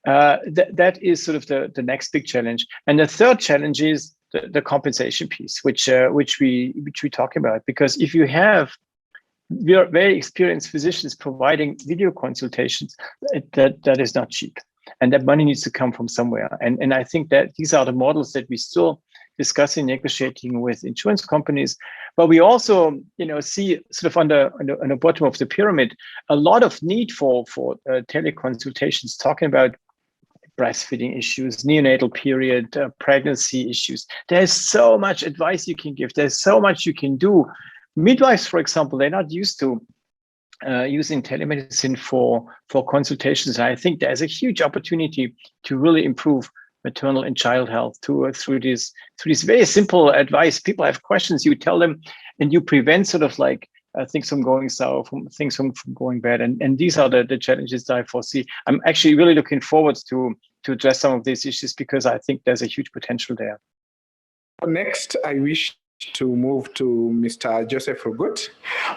That is sort of the next big challenge. And the third challenge is the compensation piece, which we talk about, because if you have very experienced physicians providing video consultations, that is not cheap, and that money needs to come from somewhere. And I think that these are the models that we still discussing, negotiating with insurance companies. But we also, see sort of on the bottom of the pyramid, a lot of need for teleconsultations, talking about breastfeeding issues, neonatal period, pregnancy issues. There's so much advice you can give. There's so much you can do. Midwives, for example, they're not used to using telemedicine for consultations. And I think there's a huge opportunity to really improve maternal and child health through this very simple advice. People have questions, you tell them, and you prevent sort of like things from going south, things from going bad. And these are the challenges that I foresee. I'm actually really looking forward to address some of these issues, because I think there's a huge potential there. Next, I wish to move to Mr. Joseph Rugut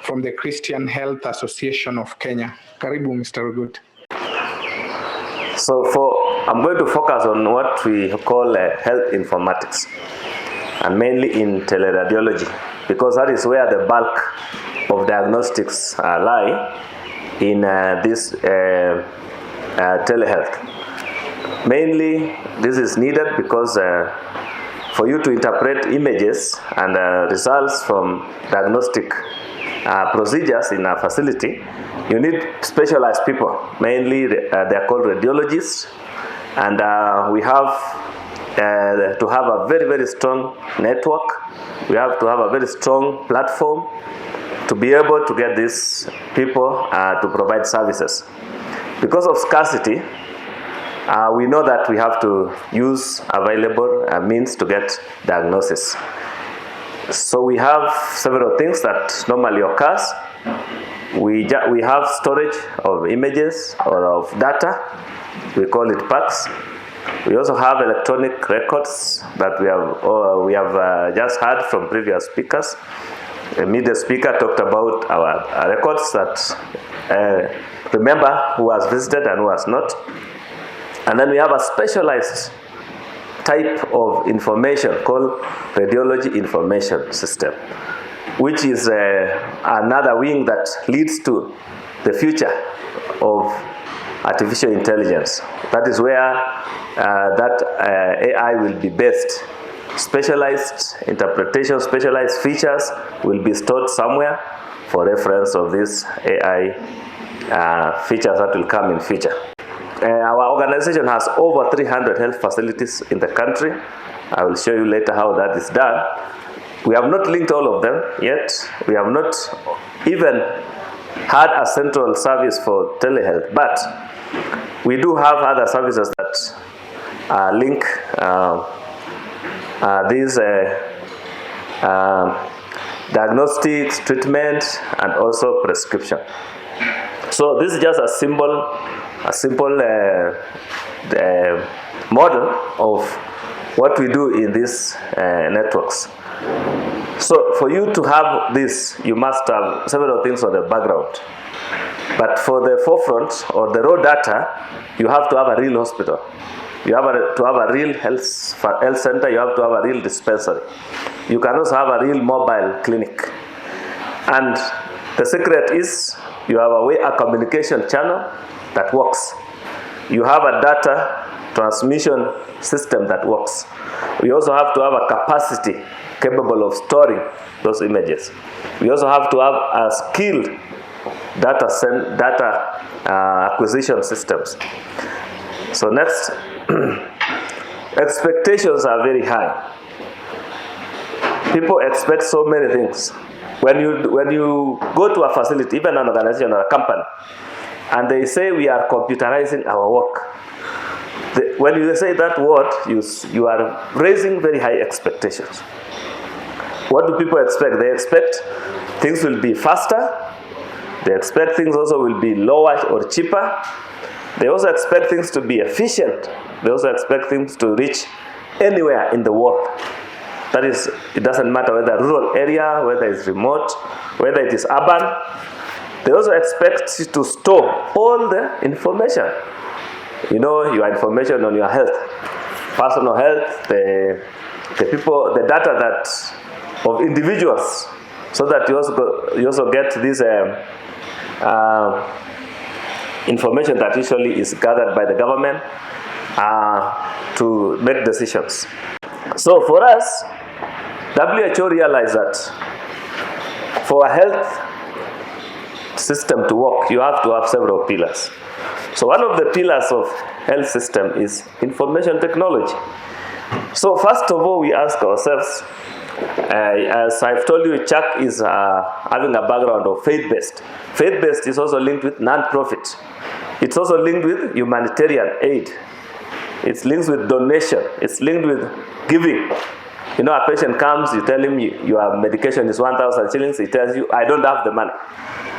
from the Christian Health Association of Kenya. Karibu, Mr. Rugut. So I'm going to focus on what we call health informatics, and mainly in teleradiology, because that is where the bulk of diagnostics lie in this telehealth. Mainly, this is needed because for you to interpret images and results from diagnostic procedures in a facility, you need specialized people. Mainly, they're called radiologists, and we have to have a very, very strong network. We have to have a very strong platform to be able to get these people to provide services. Because of scarcity, we know that we have to use available means to get diagnosis. So we have several things that normally occurs. We have storage of images or of data. We call it packs. We also have electronic records that we have just heard from previous speakers. The media speaker talked about our records that remember who has visited and who has not. And then we have a specialized type of information called radiology information system, which is another wing that leads to the future of artificial intelligence. That is where AI will be based. Specialized interpretation, specialized features will be stored somewhere for reference of these AI features that will come in future. Our organization has over 300 health facilities in the country. I will show you later how that is done. We have not linked all of them yet. We have not even had a central service for telehealth, but we do have other services that link these diagnostics, treatment, and also prescription. So this is just a simple model of what we do in these networks. So for you to have this, you must have several things on the background. But for the forefront or the raw data, you have to have a real hospital. You have to have a real health center. You have to have a real dispensary. You can also have a real mobile clinic. And the secret is you have a communication channel that works. You have a data transmission system that works. We also have to have a capacity capable of storing those images. We also have to have a skilled data acquisition systems. So next, expectations are very high. people expect so many things. When you go to a facility, even an organization or a company, and they say we are computerizing our work, when you say that word, you are raising very high expectations. What do people expect? They expect things will be faster. They expect things also will be lower or cheaper. They also expect things to be efficient. They also expect things to reach anywhere in the world. That is, it doesn't matter whether rural area, whether it's remote, whether it is urban. They also expect you to store all the information. You know, your information on your health, personal health, the data that of individuals, so that you also get this information that usually is gathered by the government to make decisions. So for us, WHO realized that for a health system to work, you have to have several pillars. So one of the pillars of health system is information technology. So first of all, we ask ourselves, as I've told you, Chuck is having a background of faith-based. Faith-based is also linked with non-profit. It's also linked with humanitarian aid. It's linked with donation. It's linked with giving. You know, a patient comes, you tell him your medication is 1,000 shillings. He tells you, I don't have the money.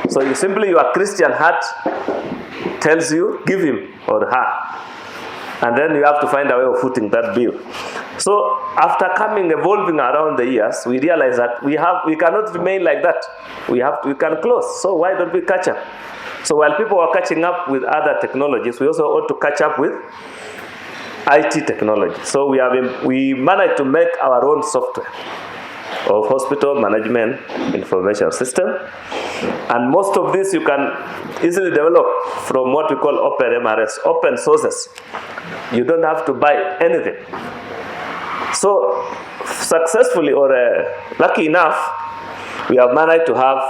So you simply, your Christian heart tells you, give him or her. And then you have to find a way of footing that bill. So after evolving around the years, we realize that we cannot remain like that. We can close. So why don't we catch up? So while people are catching up with other technologies, we also ought to catch up with IT technology. So we managed to make our own software of hospital management information system. And most of this you can easily develop from what we call open MRS, open sources. You don't have to buy anything. So successfully or lucky enough, we have managed to have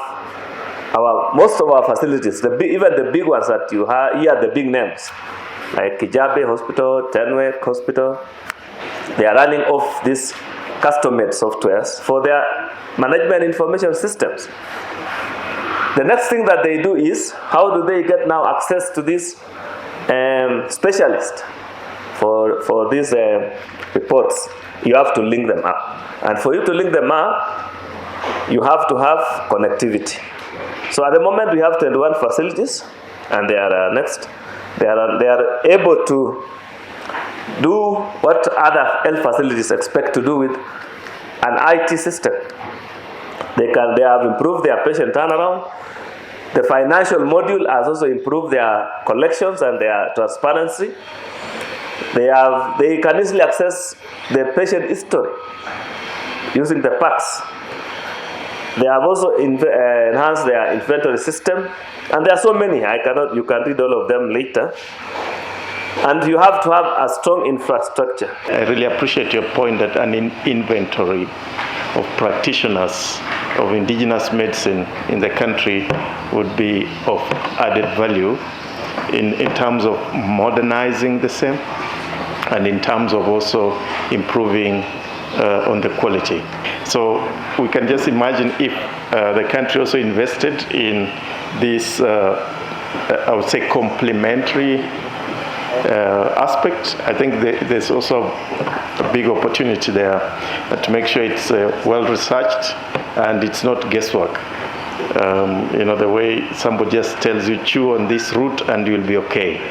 most of our facilities, even the big ones that you hear, the big names, like Kijabe Hospital, Tenwek Hospital, they are running off these custom-made softwares for their management information systems. The next thing that they do is, how do they get now access to this specialist for these reports? You have to link them up. And for you to link them up, you have to have connectivity. So at the moment we have 21 facilities, and they are they are able to do what other health facilities expect to do with an IT system. They have improved their patient turnaround. The financial module has also improved their collections and their transparency. They can easily access the patient history using the PACS. They have also enhanced their inventory system, and there are so many. You can read all of them later. And you have to have a strong infrastructure. I really appreciate your point that an inventory of practitioners of indigenous medicine in the country would be of added value in terms of modernizing the same and in terms of also improving on the quality. So we can just imagine if the country also invested in this, I would say, complementary aspect. I think there's also a big opportunity there to make sure it's well researched and it's not guesswork. The way somebody just tells you, chew on this route and you'll be okay.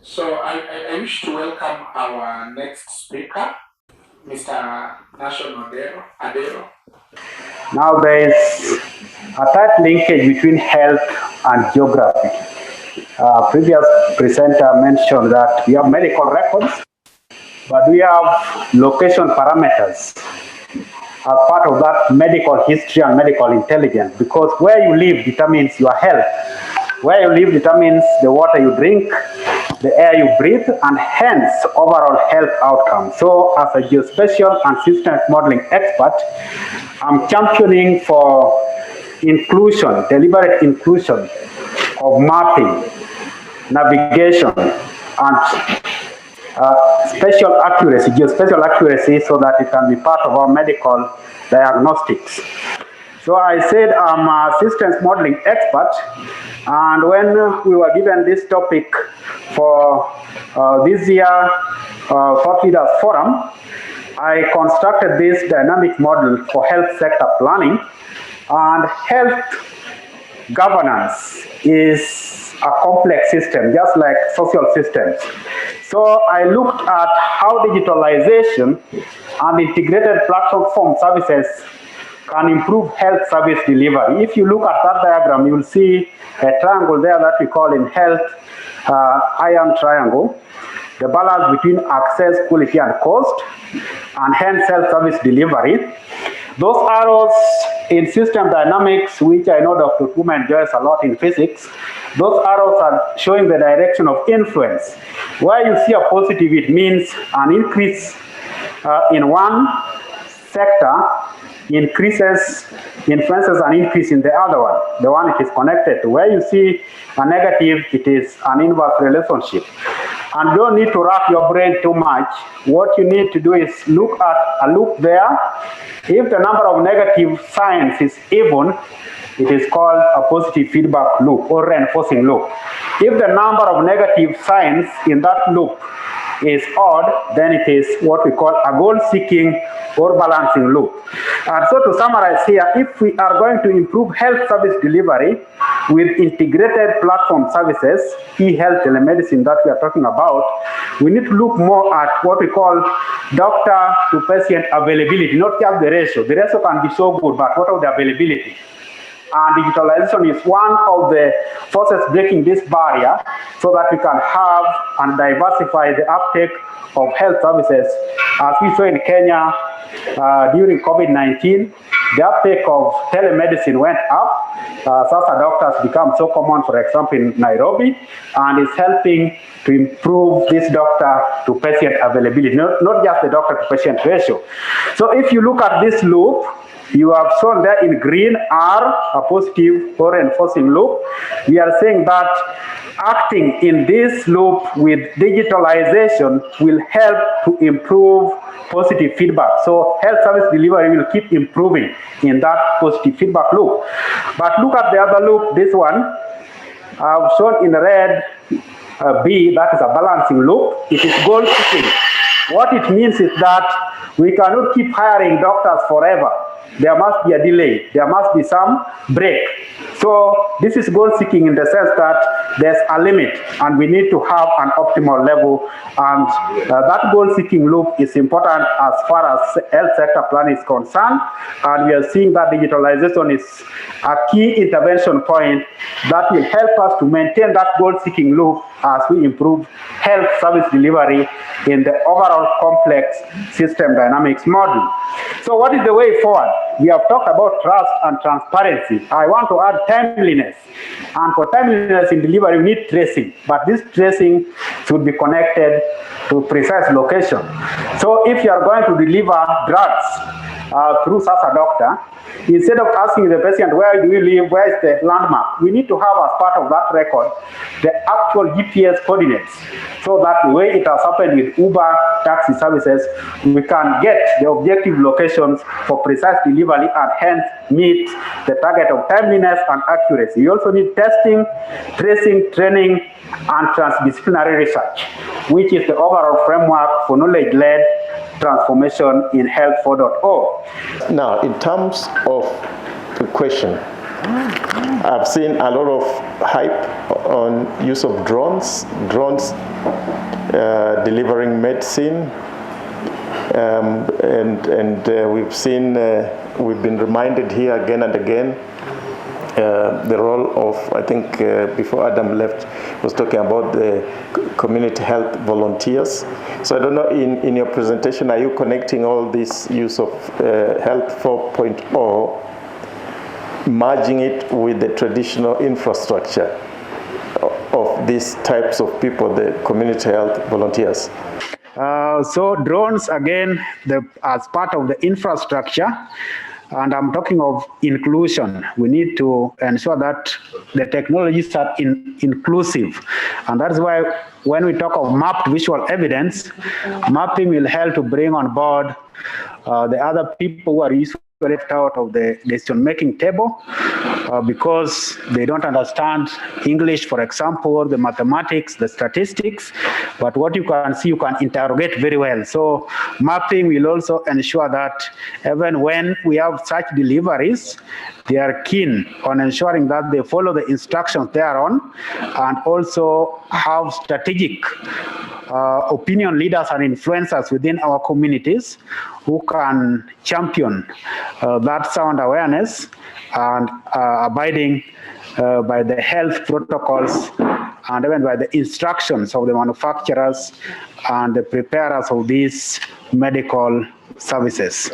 So I wish to welcome our next speaker, Mr. National Adero. Now there is a tight linkage between health and geography. Previous presenter mentioned that we have medical records, but we have location parameters as part of that medical history and medical intelligence, because where you live determines your health. Where you live determines the water you drink, the air you breathe, and hence overall health outcomes. So as a geospatial and systemic modeling expert, I'm championing for inclusion, deliberate inclusion of mapping, navigation, and spatial accuracy, geospatial accuracy, so that it can be part of our medical diagnostics. So I said I'm a systems modeling expert, and when we were given this topic for this year Thought Leaders Forum, I constructed this dynamic model for health sector planning. And health governance is a complex system, just like social systems. So I looked at how digitalization and integrated platform services can improve health service delivery. If you look at that diagram, you will see a triangle there that we call in health iron triangle, the balance between access, quality, and cost, and hence health service delivery. Those arrows in system dynamics, which I know Dr. Kuma enjoys a lot in physics, those arrows are showing the direction of influence. Where you see a positive, it means an increase in one sector influences an increase in the other one, the one it is connected to. Where you see a negative, it is an inverse relationship. And don't need to wrap your brain too much. What you need to do is look at a loop there. If the number of negative signs is even, it is called a positive feedback loop or reinforcing loop. If the number of negative signs in that loop is odd, then it is what we call a goal-seeking or balancing loop. And so to summarize here, if we are going to improve health service delivery with integrated platform services, e-health telemedicine that we are talking about, we need to look more at what we call doctor to patient availability, not just the ratio. The ratio can be so good, but what of the availability? And digitalization is one of the forces breaking this barrier so that we can have and diversify the uptake of health services. As we saw in Kenya during COVID-19, the uptake of telemedicine went up. Sasa doctors become so common, for example, in Nairobi, and is helping to improve this doctor to patient availability, not just the doctor to patient ratio. So if you look at this loop, you have shown there in green R, a positive or reinforcing loop. We are saying that acting in this loop with digitalization will help to improve positive feedback. So health service delivery will keep improving in that positive feedback loop. But look at the other loop, this one. I've shown in red B, that is a balancing loop. It is goal seeking. What it means is that we cannot keep hiring doctors forever. There must be a delay. There must be some break. So this is goal seeking in the sense that there's a limit and we need to have an optimal level. And that goal seeking loop is important as far as health sector plan is concerned. And we are seeing that digitalization is a key intervention point that will help us to maintain that goal seeking loop as we improve health service delivery in the overall complex system dynamics model. So what is the way forward? We have talked about trust and transparency. I want to add timeliness. And for timeliness in delivery, we need tracing. But this tracing should be connected to precise location. So if you are going to deliver drugs through Sasa Doctor, instead of asking the patient, where do you live, where is the landmark, we need to have as part of that record the actual GPS coordinates, so that the way it has happened with Uber taxi services, we can get the objective locations for precise delivery and hence meet the target of timeliness and accuracy. We also need testing, tracing, training, and transdisciplinary research, which is the overall framework for knowledge-led transformation in Health 4.0. Now, in terms of the question, I've seen a lot of hype on use of drones delivering medicine, and we've seen, we've been reminded here again and again the role of, I think before Adam left, was talking about the community health volunteers. So I don't know, in your presentation, are you connecting all this use of Health 4.0, merging it with the traditional infrastructure of these types of people, the community health volunteers? So drones, again, as part of the infrastructure, And I'm talking of inclusion. We need to ensure that the technologies are inclusive. And that's why when we talk of mapped visual evidence, mapping will help to bring on board the other people who are usually left out of the decision-making table because they don't understand English, for example, the mathematics, the statistics, but what you can see, you can interrogate very well. So mapping will also ensure that even when we have such deliveries, they are keen on ensuring that they follow the instructions thereon and also have strategic opinion leaders and influencers within our communities who can champion that sound awareness and abiding by the health protocols and even by the instructions of the manufacturers and the preparers of these medical services.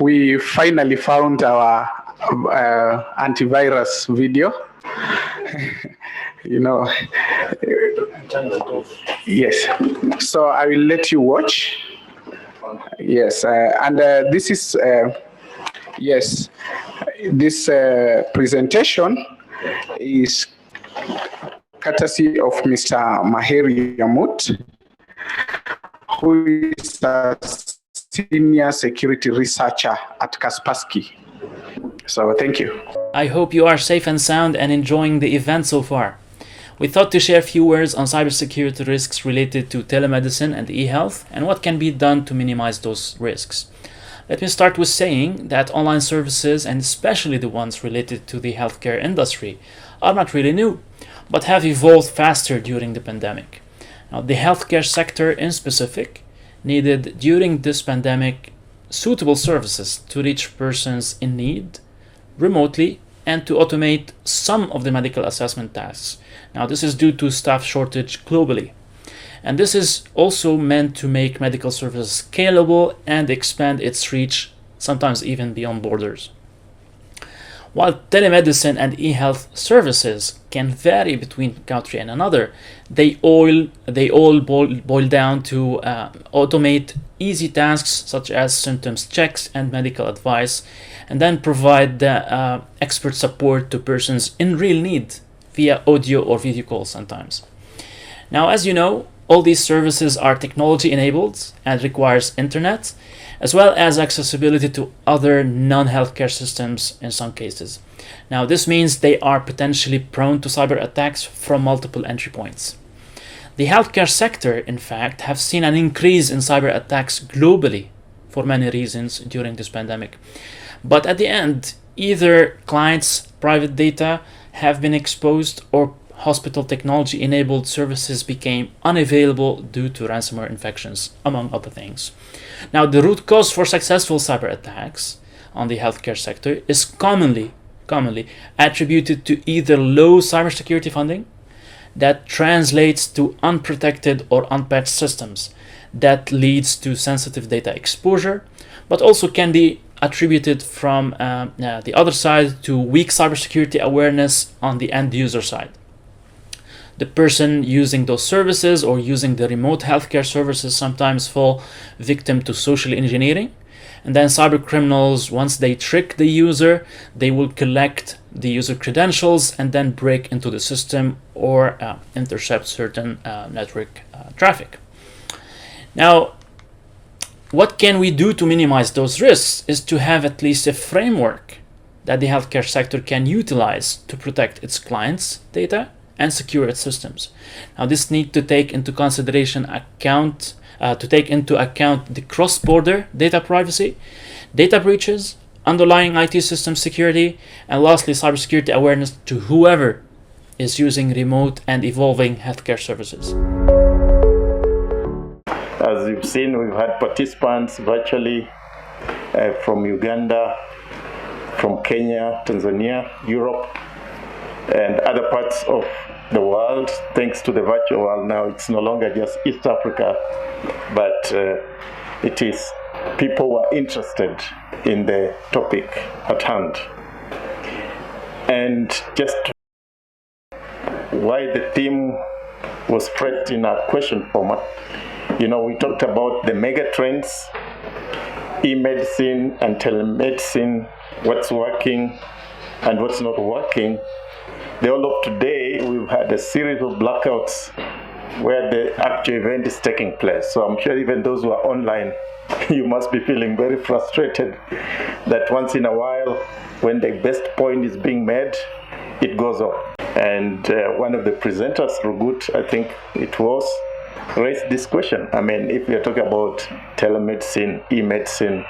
We finally found our antivirus video. You know, yes. So I will let you watch. Yes, and this is, yes, this presentation is courtesy of Mr. Maheri Yamut, who is a senior security researcher at Kaspersky. So thank you. I hope you are safe and sound and enjoying the event so far. We thought to share a few words on cybersecurity risks related to telemedicine and e-health and what can be done to minimize those risks. Let me start with saying that online services, and especially the ones related to the healthcare industry, are not really new, but have evolved faster during the pandemic. Now, the healthcare sector in specific needed during this pandemic suitable services to reach persons in need remotely and to automate some of the medical assessment tasks. Now, this is due to staff shortage globally. And this is also meant to make medical services scalable and expand its reach, sometimes even beyond borders. While telemedicine and e-health services can vary between country and another, they all boil down to automate easy tasks such as symptoms checks and medical advice, and then provide expert support to persons in real need via audio or video calls sometimes. Now, as you know, all these services are technology enabled and requires internet, as well as accessibility to other non-healthcare systems in some cases. Now, this means they are potentially prone to cyber attacks from multiple entry points. The healthcare sector, in fact, have seen an increase in cyber attacks globally for many reasons during this pandemic. But at the end, either clients' private data have been exposed or hospital technology-enabled services became unavailable due to ransomware infections, among other things. Now, the root cause for successful cyber attacks on the healthcare sector is commonly attributed to either low cybersecurity funding that translates to unprotected or unpatched systems that leads to sensitive data exposure, but also can be attributed from the other side to weak cybersecurity awareness on the end user side. The person using those services or using the remote healthcare services sometimes fall victim to social engineering. And then cyber criminals, once they trick the user, they will collect the user credentials and then break into the system or intercept certain network traffic. Now, what can we do to minimize those risks is to have at least a framework that the healthcare sector can utilize to protect its clients' data and secure its systems. Now, this needs to take into consideration the cross-border data privacy, data breaches, underlying IT system security, and lastly, cybersecurity awareness to whoever is using remote and evolving healthcare services. As you've seen, we've had participants virtually from Uganda, from Kenya, Tanzania, Europe, and other parts of the world. Thanks to the virtual world now, it's no longer just East Africa, but it is people who are interested in the topic at hand. And just why the theme was phrased in a question format, you know, we talked about the mega trends e-medicine and telemedicine, what's working and what's not working. The whole of today, we've had a series of blackouts where the actual event is taking place. So I'm sure even those who are online, you must be feeling very frustrated that once in a while, when the best point is being made, it goes off. And one of the presenters, Rugut, I think it was, raised this question. I mean, if we are talking about telemedicine, e-medicine,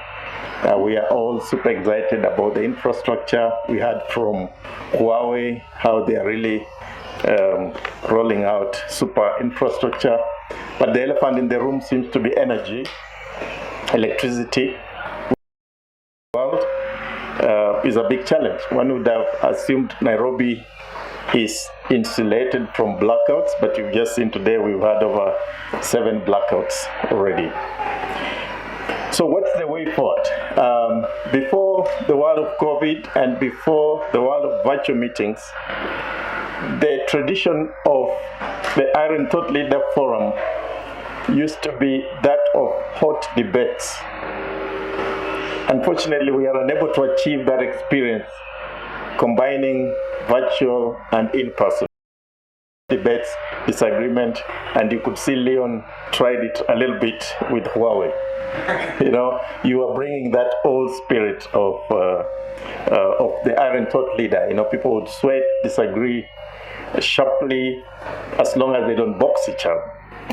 we are all super excited about the infrastructure. We heard from Huawei how they are really rolling out super infrastructure. But the elephant in the room seems to be energy, electricity. World is a big challenge. One would have assumed Nairobi is insulated from blackouts, but you've just seen today we've had over 7 blackouts already. So what's the way forward? Before the world of COVID and before the world of virtual meetings, the tradition of the IREN Thought Leader Forum used to be that of hot debates. Unfortunately, we are unable to achieve that experience, combining virtual and in-person debates, disagreement, and you could see Leon tried it a little bit with Huawei. You know, you are bringing that old spirit of the IREN Thought Leader. You know, people would sweat, disagree sharply, as long as they don't box each other.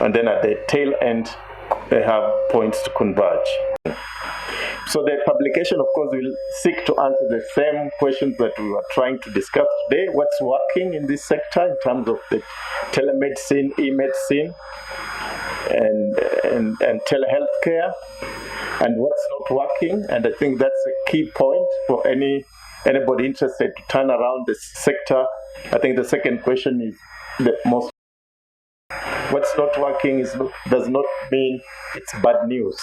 And then at the tail end, they have points to converge. So the publication, of course, will seek to answer the same questions that we were trying to discuss today. What's working in this sector in terms of the telemedicine, e-medicine, and telehealth care, and what's not working. And I think that's a key point for anybody interested to turn around this sector. I think the second question is the most. What's not working does not mean it's bad news.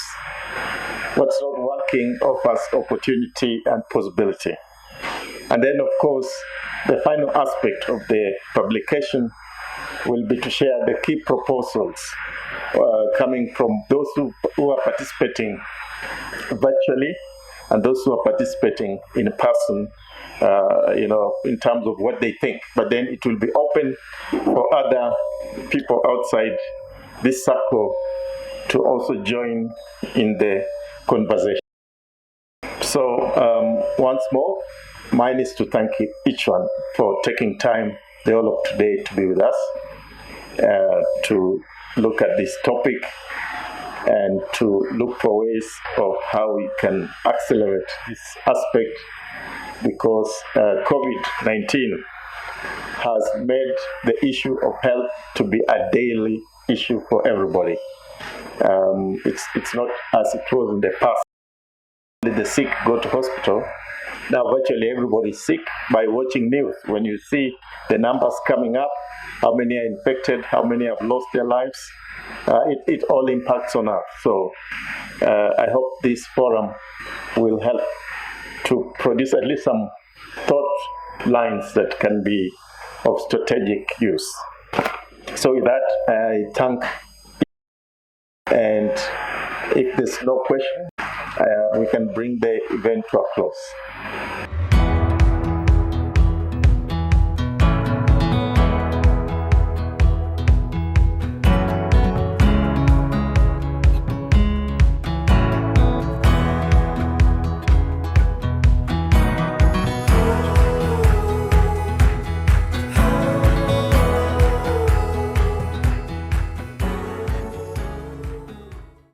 What's not working offers opportunity and possibility. And then, of course, the final aspect of the publication will be to share the key proposals coming from those who are participating virtually and those who are participating in person, in terms of what they think. But then it will be open for other people outside this circle to also join in the conversation. So once more, mine is to thank each one for taking time the whole of today to be with us, to look at this topic and to look for ways of how we can accelerate this aspect, because COVID-19 has made the issue of health to be a daily issue for everybody. It's not as it was in the past. The sick go to hospital. Now virtually everybody is sick by watching news. When you see the numbers coming up, how many are infected, how many have lost their lives, it all impacts on us. So I hope this forum will help to produce at least some thought lines that can be of strategic use. So with that, I thank, and if there's no question, we can bring the event to a close.